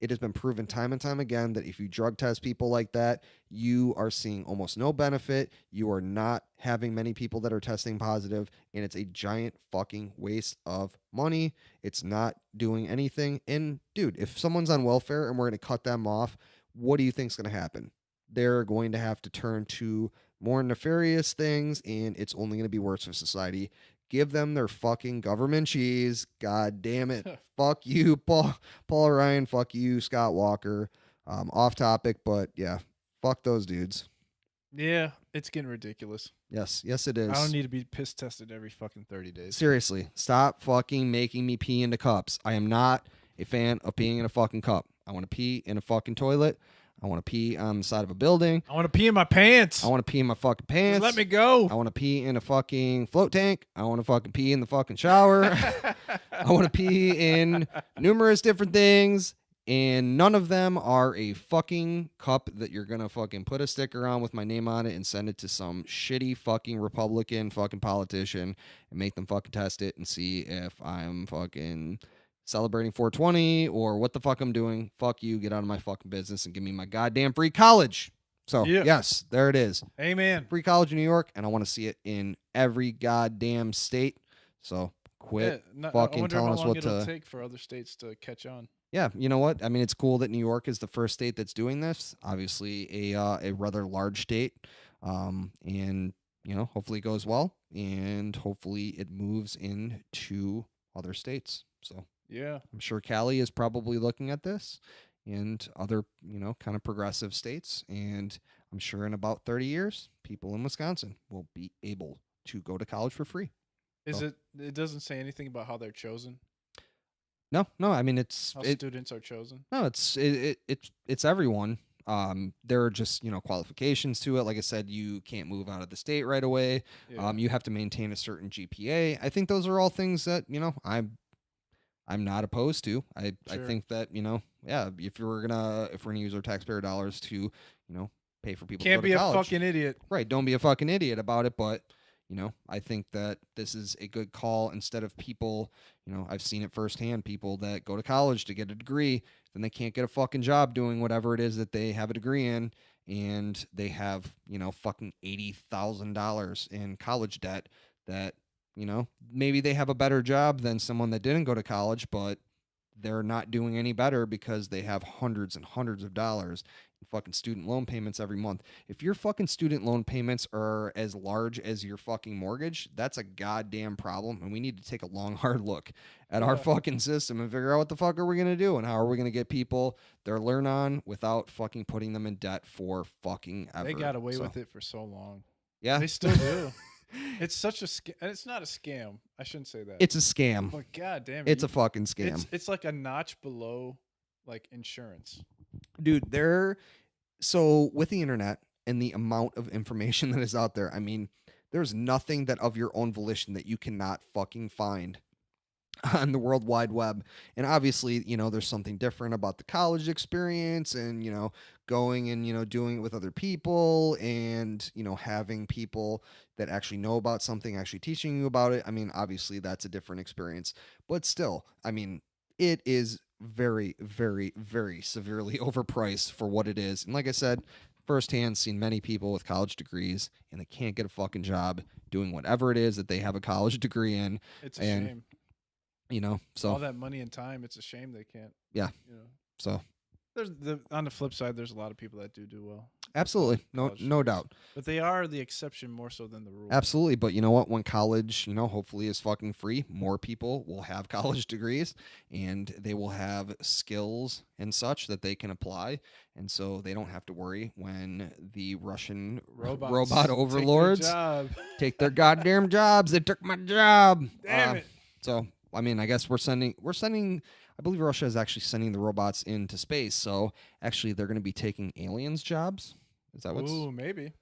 Speaker 2: It has been proven time and time again that if you drug test people like that, you are seeing almost no benefit. You are not having many people that are testing positive, and it's a giant fucking waste of money. It's not doing anything. And dude, if someone's on welfare and we're going to cut them off, what do you think's going to happen? They're going to have to turn to more nefarious things, and it's only going to be worse for society. Give them their fucking government cheese. God damn it. Fuck you, Paul Ryan. Fuck you, Scott Walker. Off topic, but yeah, fuck those dudes.
Speaker 1: Yeah, it's getting ridiculous.
Speaker 2: Yes, it
Speaker 1: I don't
Speaker 2: is.
Speaker 1: need to be piss tested every fucking 30 days.
Speaker 2: Seriously, stop fucking making me pee into cups. I am not a fan of peeing in a fucking cup. I want to pee in a fucking toilet. I want to pee on the side of a building.
Speaker 1: I want to pee in my pants.
Speaker 2: I want to pee in my fucking
Speaker 1: Just
Speaker 2: pants.
Speaker 1: let me go.
Speaker 2: I want to pee in a fucking float tank. I want to fucking pee in the fucking shower. I want to pee in numerous different things, and none of them are a fucking cup that you're gonna fucking put a sticker on with my name on it and send it to some shitty fucking Republican fucking politician and make them fucking test it and see if I'm fucking celebrating 420 or what the fuck I'm doing. Fuck you, get out of my fucking business and give me my goddamn free college. So,
Speaker 1: Yeah.
Speaker 2: yes, there it is.
Speaker 1: Amen.
Speaker 2: Free college in New York, and I want to see it in every goddamn state. So, quit
Speaker 1: I
Speaker 2: fucking
Speaker 1: wonder
Speaker 2: telling
Speaker 1: how
Speaker 2: us
Speaker 1: long
Speaker 2: what
Speaker 1: it'll
Speaker 2: to.
Speaker 1: take for other states to catch on.
Speaker 2: Yeah, you know what? I mean, it's cool that New York is the first state that's doing this. Obviously, a rather large state, and hopefully it goes well, and hopefully it moves into other states. So
Speaker 1: Yeah.
Speaker 2: I'm sure Cali is probably looking at this, and other kind of progressive states, and I'm sure in about 30 years, people in Wisconsin will be able to go to college for free.
Speaker 1: Is
Speaker 2: So-
Speaker 1: it doesn't say anything about how they're chosen,
Speaker 2: No, I mean
Speaker 1: how students are chosen.
Speaker 2: no, it's everyone. There are just, qualifications to it. Like I said, you can't move out of the state right away.
Speaker 1: Yeah.
Speaker 2: You have to maintain a certain GPA. I think those are all things that, I'm not opposed to. I
Speaker 1: Sure.
Speaker 2: think that, yeah, if we're gonna use our taxpayer dollars to, pay for people to
Speaker 1: Can't
Speaker 2: go to
Speaker 1: be a
Speaker 2: college.
Speaker 1: fucking idiot.
Speaker 2: Right, don't be a fucking idiot about it, but I think that this is a good call instead of people, I've seen it firsthand, people that go to college to get a degree, then they can't get a fucking job doing whatever it is that they have a degree in, and they have, fucking $80,000 in college debt that, maybe they have a better job than someone that didn't go to college, but they're not doing any better because they have hundreds and hundreds of dollars in fucking student loan payments every month. If your fucking student loan payments are as large as your fucking mortgage, that's a goddamn problem. And we need to take a long, hard look at our fucking system and figure out what the fuck are we going to do and how are we going to get people their learn on without fucking putting them in debt for fucking ever.
Speaker 1: They got away with it for so long.
Speaker 2: Yeah.
Speaker 1: They still do. It's such a scam. And it's not a scam. I shouldn't say that.
Speaker 2: It's a scam.
Speaker 1: But god damn it.
Speaker 2: It's a fucking scam.
Speaker 1: It's like a notch below like insurance.
Speaker 2: Dude, so with the internet and the amount of information that is out there, I mean, there's nothing that of your own volition that you cannot fucking find on the World Wide Web. And obviously, there's something different about the college experience and, going and, doing it with other people and, having people that actually know about something, actually teaching you about it. I mean, obviously that's a different experience, but still, I mean, it is very, very, very severely overpriced for what it is. And like I said, firsthand, seen many people with college degrees and they can't get a fucking job doing whatever it is that they have a college degree in.
Speaker 1: It's a shame.
Speaker 2: So
Speaker 1: all that money and time, it's a shame they can't.
Speaker 2: Yeah. So
Speaker 1: there's on the flip side, there's a lot of people that do well.
Speaker 2: Absolutely. No doubt.
Speaker 1: But they are the exception more so than the rule.
Speaker 2: Absolutely. But you know what? When college, hopefully is fucking free, more people will have college degrees and they will have skills and such that they can apply. And so they don't have to worry when the Russian robot overlords take their goddamn jobs. They took my job.
Speaker 1: Damn it.
Speaker 2: So, I mean, I guess we're sending, I believe Russia is actually sending the robots into space. So actually they're going to be taking aliens' jobs. Is that what's...
Speaker 1: Ooh, maybe.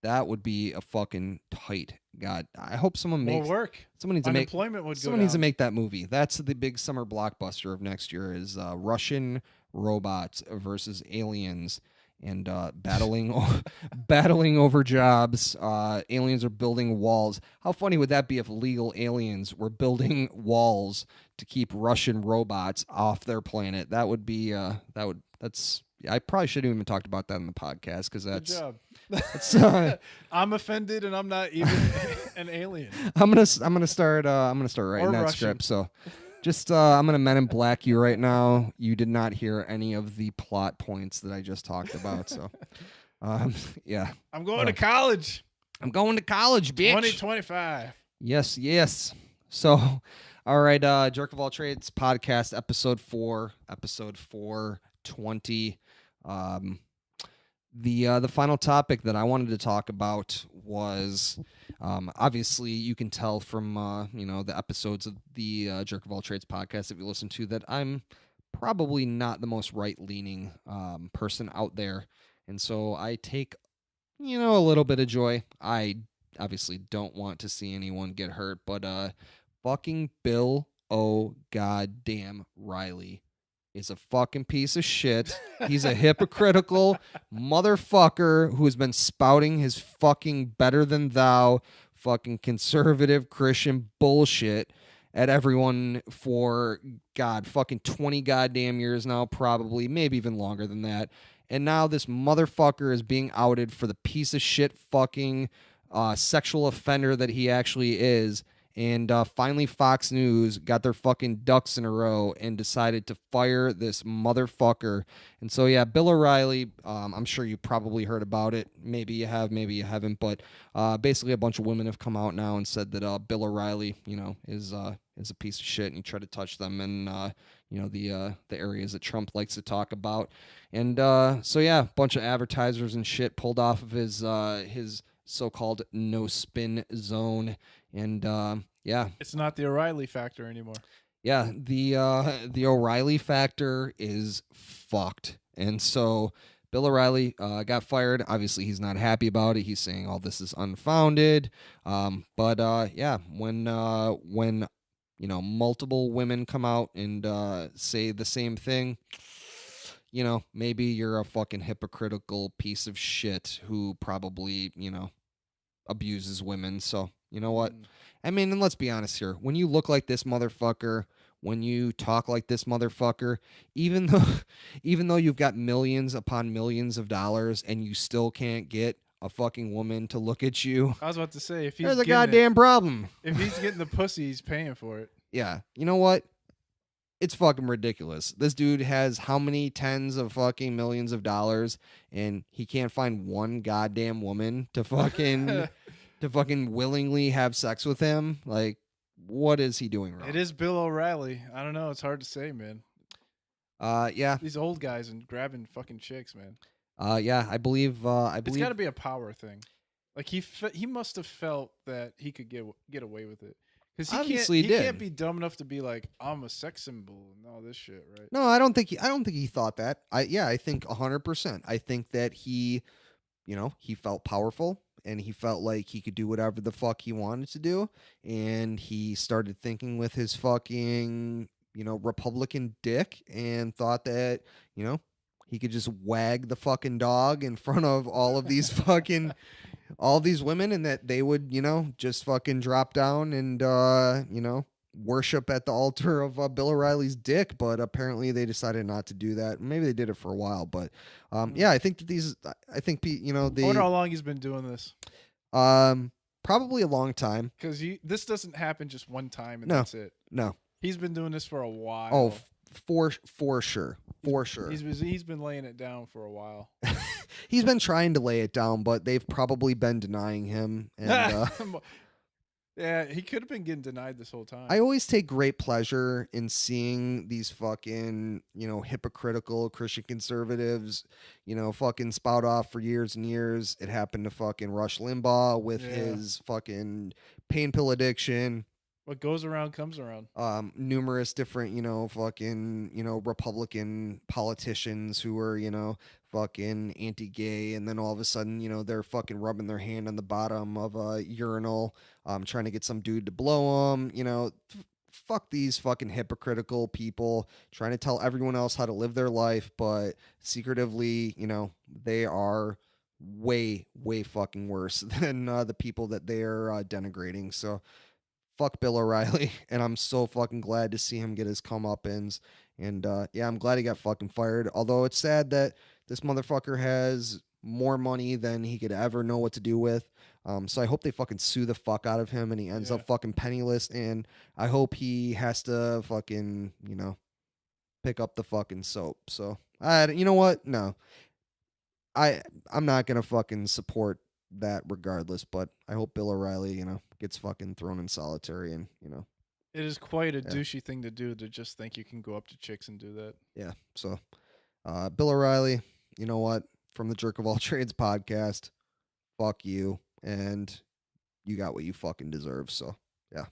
Speaker 2: That would be a fucking tight. God, I hope someone makes...
Speaker 1: More work.
Speaker 2: Someone needs to make...
Speaker 1: Unemployment would go
Speaker 2: Someone
Speaker 1: down.
Speaker 2: needs to make that movie. That's the big summer blockbuster of next year is Russian robots versus aliens and battling over jobs. Aliens are building walls. How funny would that be if legal aliens were building walls to keep Russian robots off their planet? That would be I probably shouldn't even talked about that in the podcast because that's...
Speaker 1: Good job.
Speaker 2: That's,
Speaker 1: I'm offended and I'm not even an alien.
Speaker 2: I'm gonna start writing that
Speaker 1: Russian.
Speaker 2: script. So just I'm gonna Men in Black you right now. You did not hear any of the plot points that I just talked about. So yeah.
Speaker 1: I'm going to college.
Speaker 2: I'm going to college, bitch.
Speaker 1: 2025.
Speaker 2: Yes. So all right, Jerk of All Trades podcast, episode 420. The final topic that I wanted to talk about was obviously you can tell from the episodes of the Jerk of All Trades podcast that we listen to that I'm probably not the most right-leaning person out there, and so I take a little bit of joy. I obviously don't want to see anyone get hurt, but fucking Bill goddamn Riley is a fucking piece of shit. He's a hypocritical motherfucker who has been spouting his fucking better than thou fucking conservative Christian bullshit at everyone for fucking 20 goddamn years now, probably, maybe even longer than that. And now this motherfucker is being outed for the piece of shit fucking sexual offender that he actually is. And finally, Fox News got their fucking ducks in a row and decided to fire this motherfucker. And so, yeah, Bill O'Reilly, I'm sure you probably heard about it. Maybe you have, maybe you haven't. But basically, a bunch of women have come out now and said that Bill O'Reilly, is a piece of shit, and he tried to touch them in, the areas that Trump likes to talk about. And so, yeah, a bunch of advertisers and shit pulled off of his so-called no-spin zone. And yeah,
Speaker 1: it's not the O'Reilly factor anymore.
Speaker 2: Yeah, the O'Reilly factor is fucked. And so Bill O'Reilly got fired. Obviously, he's not happy about it. He's saying all this is unfounded. But yeah, when multiple women come out and say the same thing, maybe you're a fucking hypocritical piece of shit who probably abuses women. So you know what?
Speaker 1: Mm.
Speaker 2: I mean, and let's be honest here. When you look like this motherfucker, when you talk like this motherfucker, even though even though you've got millions upon millions of dollars and you still can't get a fucking woman to look at you,
Speaker 1: I was about to say if he's
Speaker 2: there's a
Speaker 1: getting it,
Speaker 2: goddamn problem.
Speaker 1: if he's getting the pussy, he's paying for it.
Speaker 2: Yeah. You know what? It's fucking ridiculous. This dude has how many tens of fucking millions of dollars and he can't find one goddamn woman to fucking willingly have sex with him? Like, what is he doing wrong?
Speaker 1: It is Bill O'Reilly. I don't know. It's hard to say, man.
Speaker 2: Yeah.
Speaker 1: These old guys and grabbing fucking chicks, man.
Speaker 2: Yeah, I believe
Speaker 1: It's got to be a power thing. Like he must have felt that he could get away with it because
Speaker 2: Obviously
Speaker 1: he
Speaker 2: did.
Speaker 1: can't be dumb enough to be like I'm a sex symbol and all this shit, right?
Speaker 2: No, I don't think he thought that. I think 100%. I think that he felt powerful and he felt like he could do whatever the fuck he wanted to do. And he started thinking with his fucking, Republican dick and thought that, he could just wag the fucking dog in front of all of these fucking, all these women and that they would, just fucking drop down and, worship at the altar of Bill O'Reilly's dick, but apparently they decided not to do that. Maybe they did it for a while, but yeah, I think that they
Speaker 1: I wonder how long he's been doing this.
Speaker 2: Probably a long time.
Speaker 1: Because this doesn't happen just one time and
Speaker 2: No.
Speaker 1: that's it.
Speaker 2: No.
Speaker 1: He's been doing this for a while.
Speaker 2: Oh, for sure. For sure.
Speaker 1: He's been laying it down for a while.
Speaker 2: He's been trying to lay it down, but they've probably been denying him. And
Speaker 1: yeah, he could have been getting denied this whole time.
Speaker 2: I always take great pleasure in seeing these fucking, hypocritical Christian conservatives, fucking spout off for years and years. It happened to fucking Rush Limbaugh with his fucking pain pill addiction.
Speaker 1: What goes around comes around.
Speaker 2: Numerous different, fucking, Republican politicians who are, fucking anti-gay, and then all of a sudden, they're fucking rubbing their hand on the bottom of a urinal, trying to get some dude to blow them. Fuck these fucking hypocritical people trying to tell everyone else how to live their life, but secretively, they are way, way fucking worse than the people that they're denigrating. So. Fuck Bill O'Reilly, and I'm so fucking glad to see him get his comeuppance. And yeah, I'm glad he got fucking fired. Although it's sad that this motherfucker has more money than he could ever know what to do with. So I hope they fucking sue the fuck out of him and he ends up fucking penniless. And I hope he has to fucking, pick up the fucking soap. So you know what? No, I'm not gonna fucking support that regardless, but I hope Bill O'Reilly, gets fucking thrown in solitary and,
Speaker 1: It is quite a douchey thing to do to just think you can go up to chicks and do that.
Speaker 2: Yeah. So, Bill O'Reilly, you know what? From the Jerk of All Trades podcast, fuck you. And you got what you fucking deserve. So, yeah,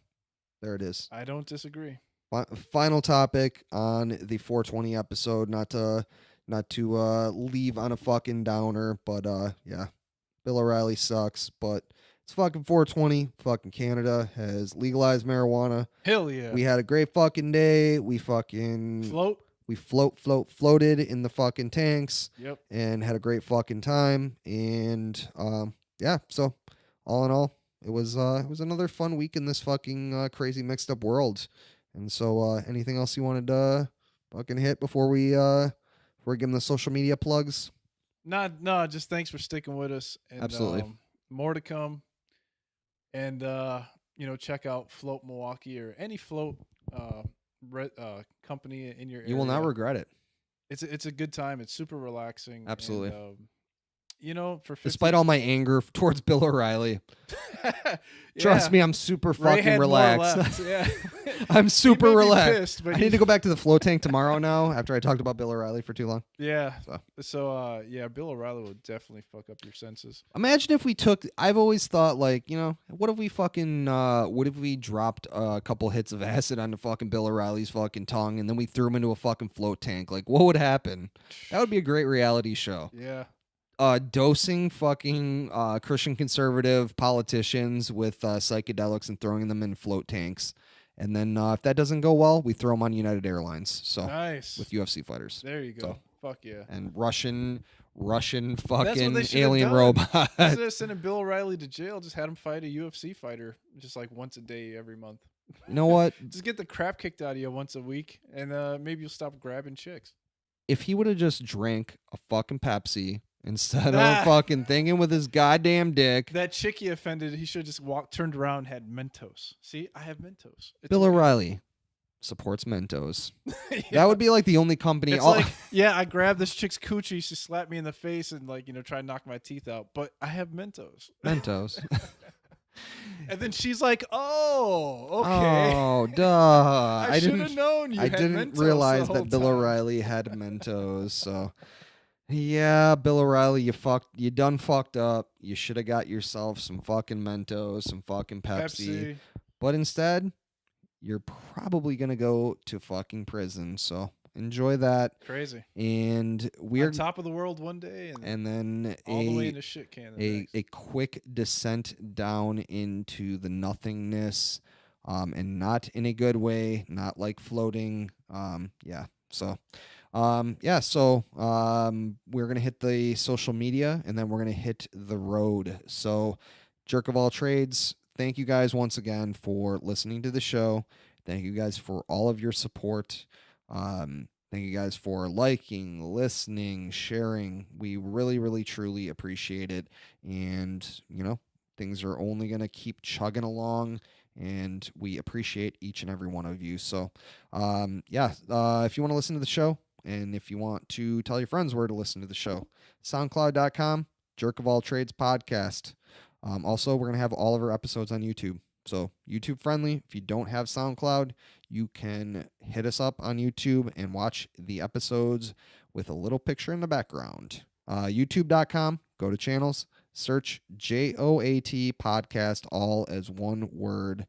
Speaker 2: there it is.
Speaker 1: I don't disagree.
Speaker 2: Final topic on the 420 episode, not to leave on a fucking downer, but yeah, Bill O'Reilly sucks, but it's fucking 420. Fucking Canada has legalized marijuana.
Speaker 1: Hell yeah.
Speaker 2: We had a great fucking day. We fucking floated in the fucking tanks.
Speaker 1: Yep.
Speaker 2: And had a great fucking time. And yeah, so all in all, it was another fun week in this fucking crazy mixed up world. And so anything else you wanted to fucking hit before we give them the social media plugs?
Speaker 1: No, just thanks for sticking with us. And,
Speaker 2: Absolutely.
Speaker 1: More to come. And, check out Float Milwaukee or any float company in your area.
Speaker 2: You will not regret it.
Speaker 1: It's a good time. It's super relaxing.
Speaker 2: Absolutely.
Speaker 1: And, you know, for 50,
Speaker 2: Despite all my anger towards Bill O'Reilly, trust
Speaker 1: yeah,
Speaker 2: me, I'm super
Speaker 1: Ray
Speaker 2: fucking
Speaker 1: had more
Speaker 2: relaxed.
Speaker 1: left, yeah.
Speaker 2: I'm super
Speaker 1: may be
Speaker 2: relaxed.
Speaker 1: pissed, but
Speaker 2: I need to go back to the float tank tomorrow now after I talked about Bill O'Reilly for too long.
Speaker 1: Yeah.
Speaker 2: So.
Speaker 1: Yeah, Bill O'Reilly will definitely fuck up your senses.
Speaker 2: Imagine if we took. I've always thought, like, you know, what if we fucking, what if we dropped a couple hits of acid onto fucking Bill O'Reilly's fucking tongue, and then we threw him into a fucking float tank? Like, what would happen? That would be a great reality show.
Speaker 1: Yeah.
Speaker 2: Dosing fucking Christian conservative politicians with psychedelics and throwing them in float tanks, and then if that doesn't go well, we throw them on United Airlines. So
Speaker 1: Nice.
Speaker 2: with UFC fighters.
Speaker 1: There you go.
Speaker 2: So.
Speaker 1: Fuck yeah.
Speaker 2: And Russian
Speaker 1: That's what
Speaker 2: fucking
Speaker 1: they should've
Speaker 2: alien
Speaker 1: done.
Speaker 2: robot.
Speaker 1: Instead of sending Bill O'Reilly to jail, just had him fight a UFC fighter just like once a day every month.
Speaker 2: You know what?
Speaker 1: Just get the crap kicked out of you once a week, and maybe you'll stop grabbing chicks.
Speaker 2: If he would have just drank a fucking Pepsi instead of fucking thinking with his goddamn dick.
Speaker 1: That chick he offended, he should have just turned around and had Mentos. See, I have Mentos. It's
Speaker 2: Bill
Speaker 1: okay.
Speaker 2: O'Reilly supports Mentos.
Speaker 1: Yeah.
Speaker 2: That would be like the only company.
Speaker 1: It's like, yeah, I grabbed this chick's coochie. She slapped me in the face and, like, you know, try to knock my teeth out. But I have Mentos.
Speaker 2: Mentos.
Speaker 1: And then she's like, "Oh, okay.
Speaker 2: Oh, duh.
Speaker 1: I should have known you
Speaker 2: I
Speaker 1: had
Speaker 2: didn't
Speaker 1: Mentos
Speaker 2: realize
Speaker 1: the whole
Speaker 2: that Bill
Speaker 1: time."
Speaker 2: O'Reilly had Mentos. So, yeah, Bill O'Reilly, you done fucked up. You should have got yourself some fucking Mentos, some fucking Pepsi. But instead, you're probably gonna go to fucking prison. So enjoy that.
Speaker 1: Crazy.
Speaker 2: And we're
Speaker 1: on top of the world one day,
Speaker 2: and then
Speaker 1: all the way into shit can.
Speaker 2: a quick descent down into the nothingness, and not in a good way, not like floating. Yeah. So, we're gonna hit the social media, and then we're gonna hit the road. So, Jerk of all trades, thank you guys once again for listening to the show. Thank you guys for all of your support. Thank you guys for liking, listening, sharing. We really, really, truly appreciate it. And, you know, things are only going to keep chugging along, and we appreciate each and every one of you. So, if you want to listen to the show, and if you want to tell your friends where to listen to the show, SoundCloud.com, Jerk of All Trades Podcast. Also, we're going to have all of our episodes on YouTube. So YouTube friendly. If you don't have SoundCloud, you can hit us up on YouTube and watch the episodes with a little picture in the background. YouTube.com, go to channels, search JOAT podcast, all as one word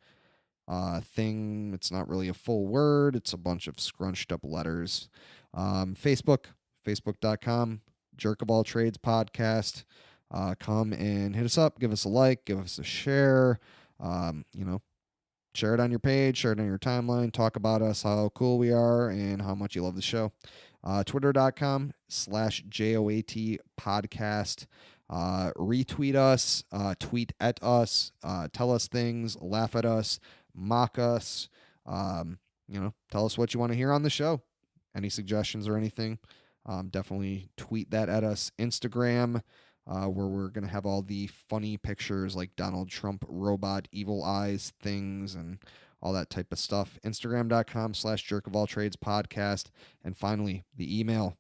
Speaker 2: thing. It's not really a full word. It's a bunch of scrunched up letters. Facebook.com, Jerk of All Trades Podcast. Come and hit us up. Give us a like. Give us a share. Share it on your page, share it on your timeline, talk about us, how cool we are, and how much you love the show. Twitter.com/JOAT podcast. Retweet us, tweet at us, tell us things, laugh at us, mock us, tell us what you want to hear on the show. Any suggestions or anything, definitely tweet that at us. Instagram, where we're going to have all the funny pictures like Donald Trump robot, evil eyes things, and all that type of stuff. Instagram.com/jerkofalltradespodcast. Podcast. And finally, the email.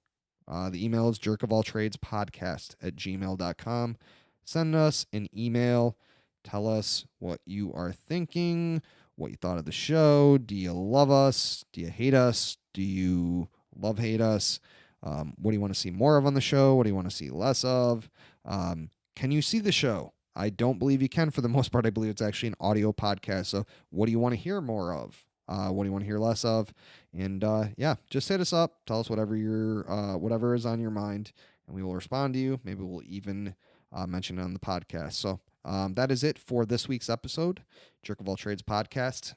Speaker 2: The email is jerkofalltradespodcast@gmail.com. Send us an email. Tell us what you are thinking, what you thought of the show. Do you love us? Do you hate us? Do you hate us? What do you want to see more of on the show? What do you want to see less of? Can you see the show? I don't believe you can for the most part. I believe it's actually an audio podcast. So what do you want to hear more of? What do you want to hear less of? And just hit us up. Tell us whatever whatever is on your mind, and we will respond to you. Maybe we'll even mention it on the podcast. So that is it for this week's episode, Jerk of All Trades Podcast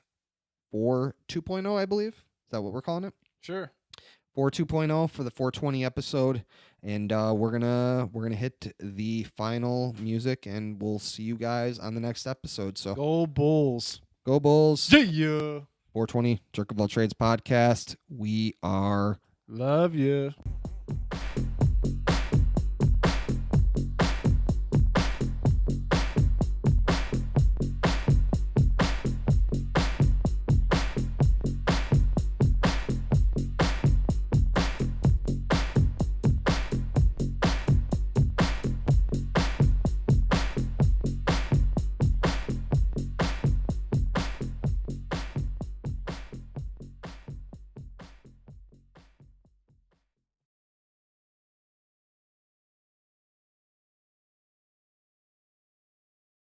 Speaker 2: 4.2.0, I believe. Is that what we're calling it?
Speaker 1: Sure.
Speaker 2: 4.2.0 for the 420 episode, and we're gonna hit the final music, and we'll see you guys on the next episode. So
Speaker 1: go Bulls,
Speaker 2: go Bulls!
Speaker 1: See ya.
Speaker 2: 420 Jerk of All Trades Podcast. We are
Speaker 1: love you.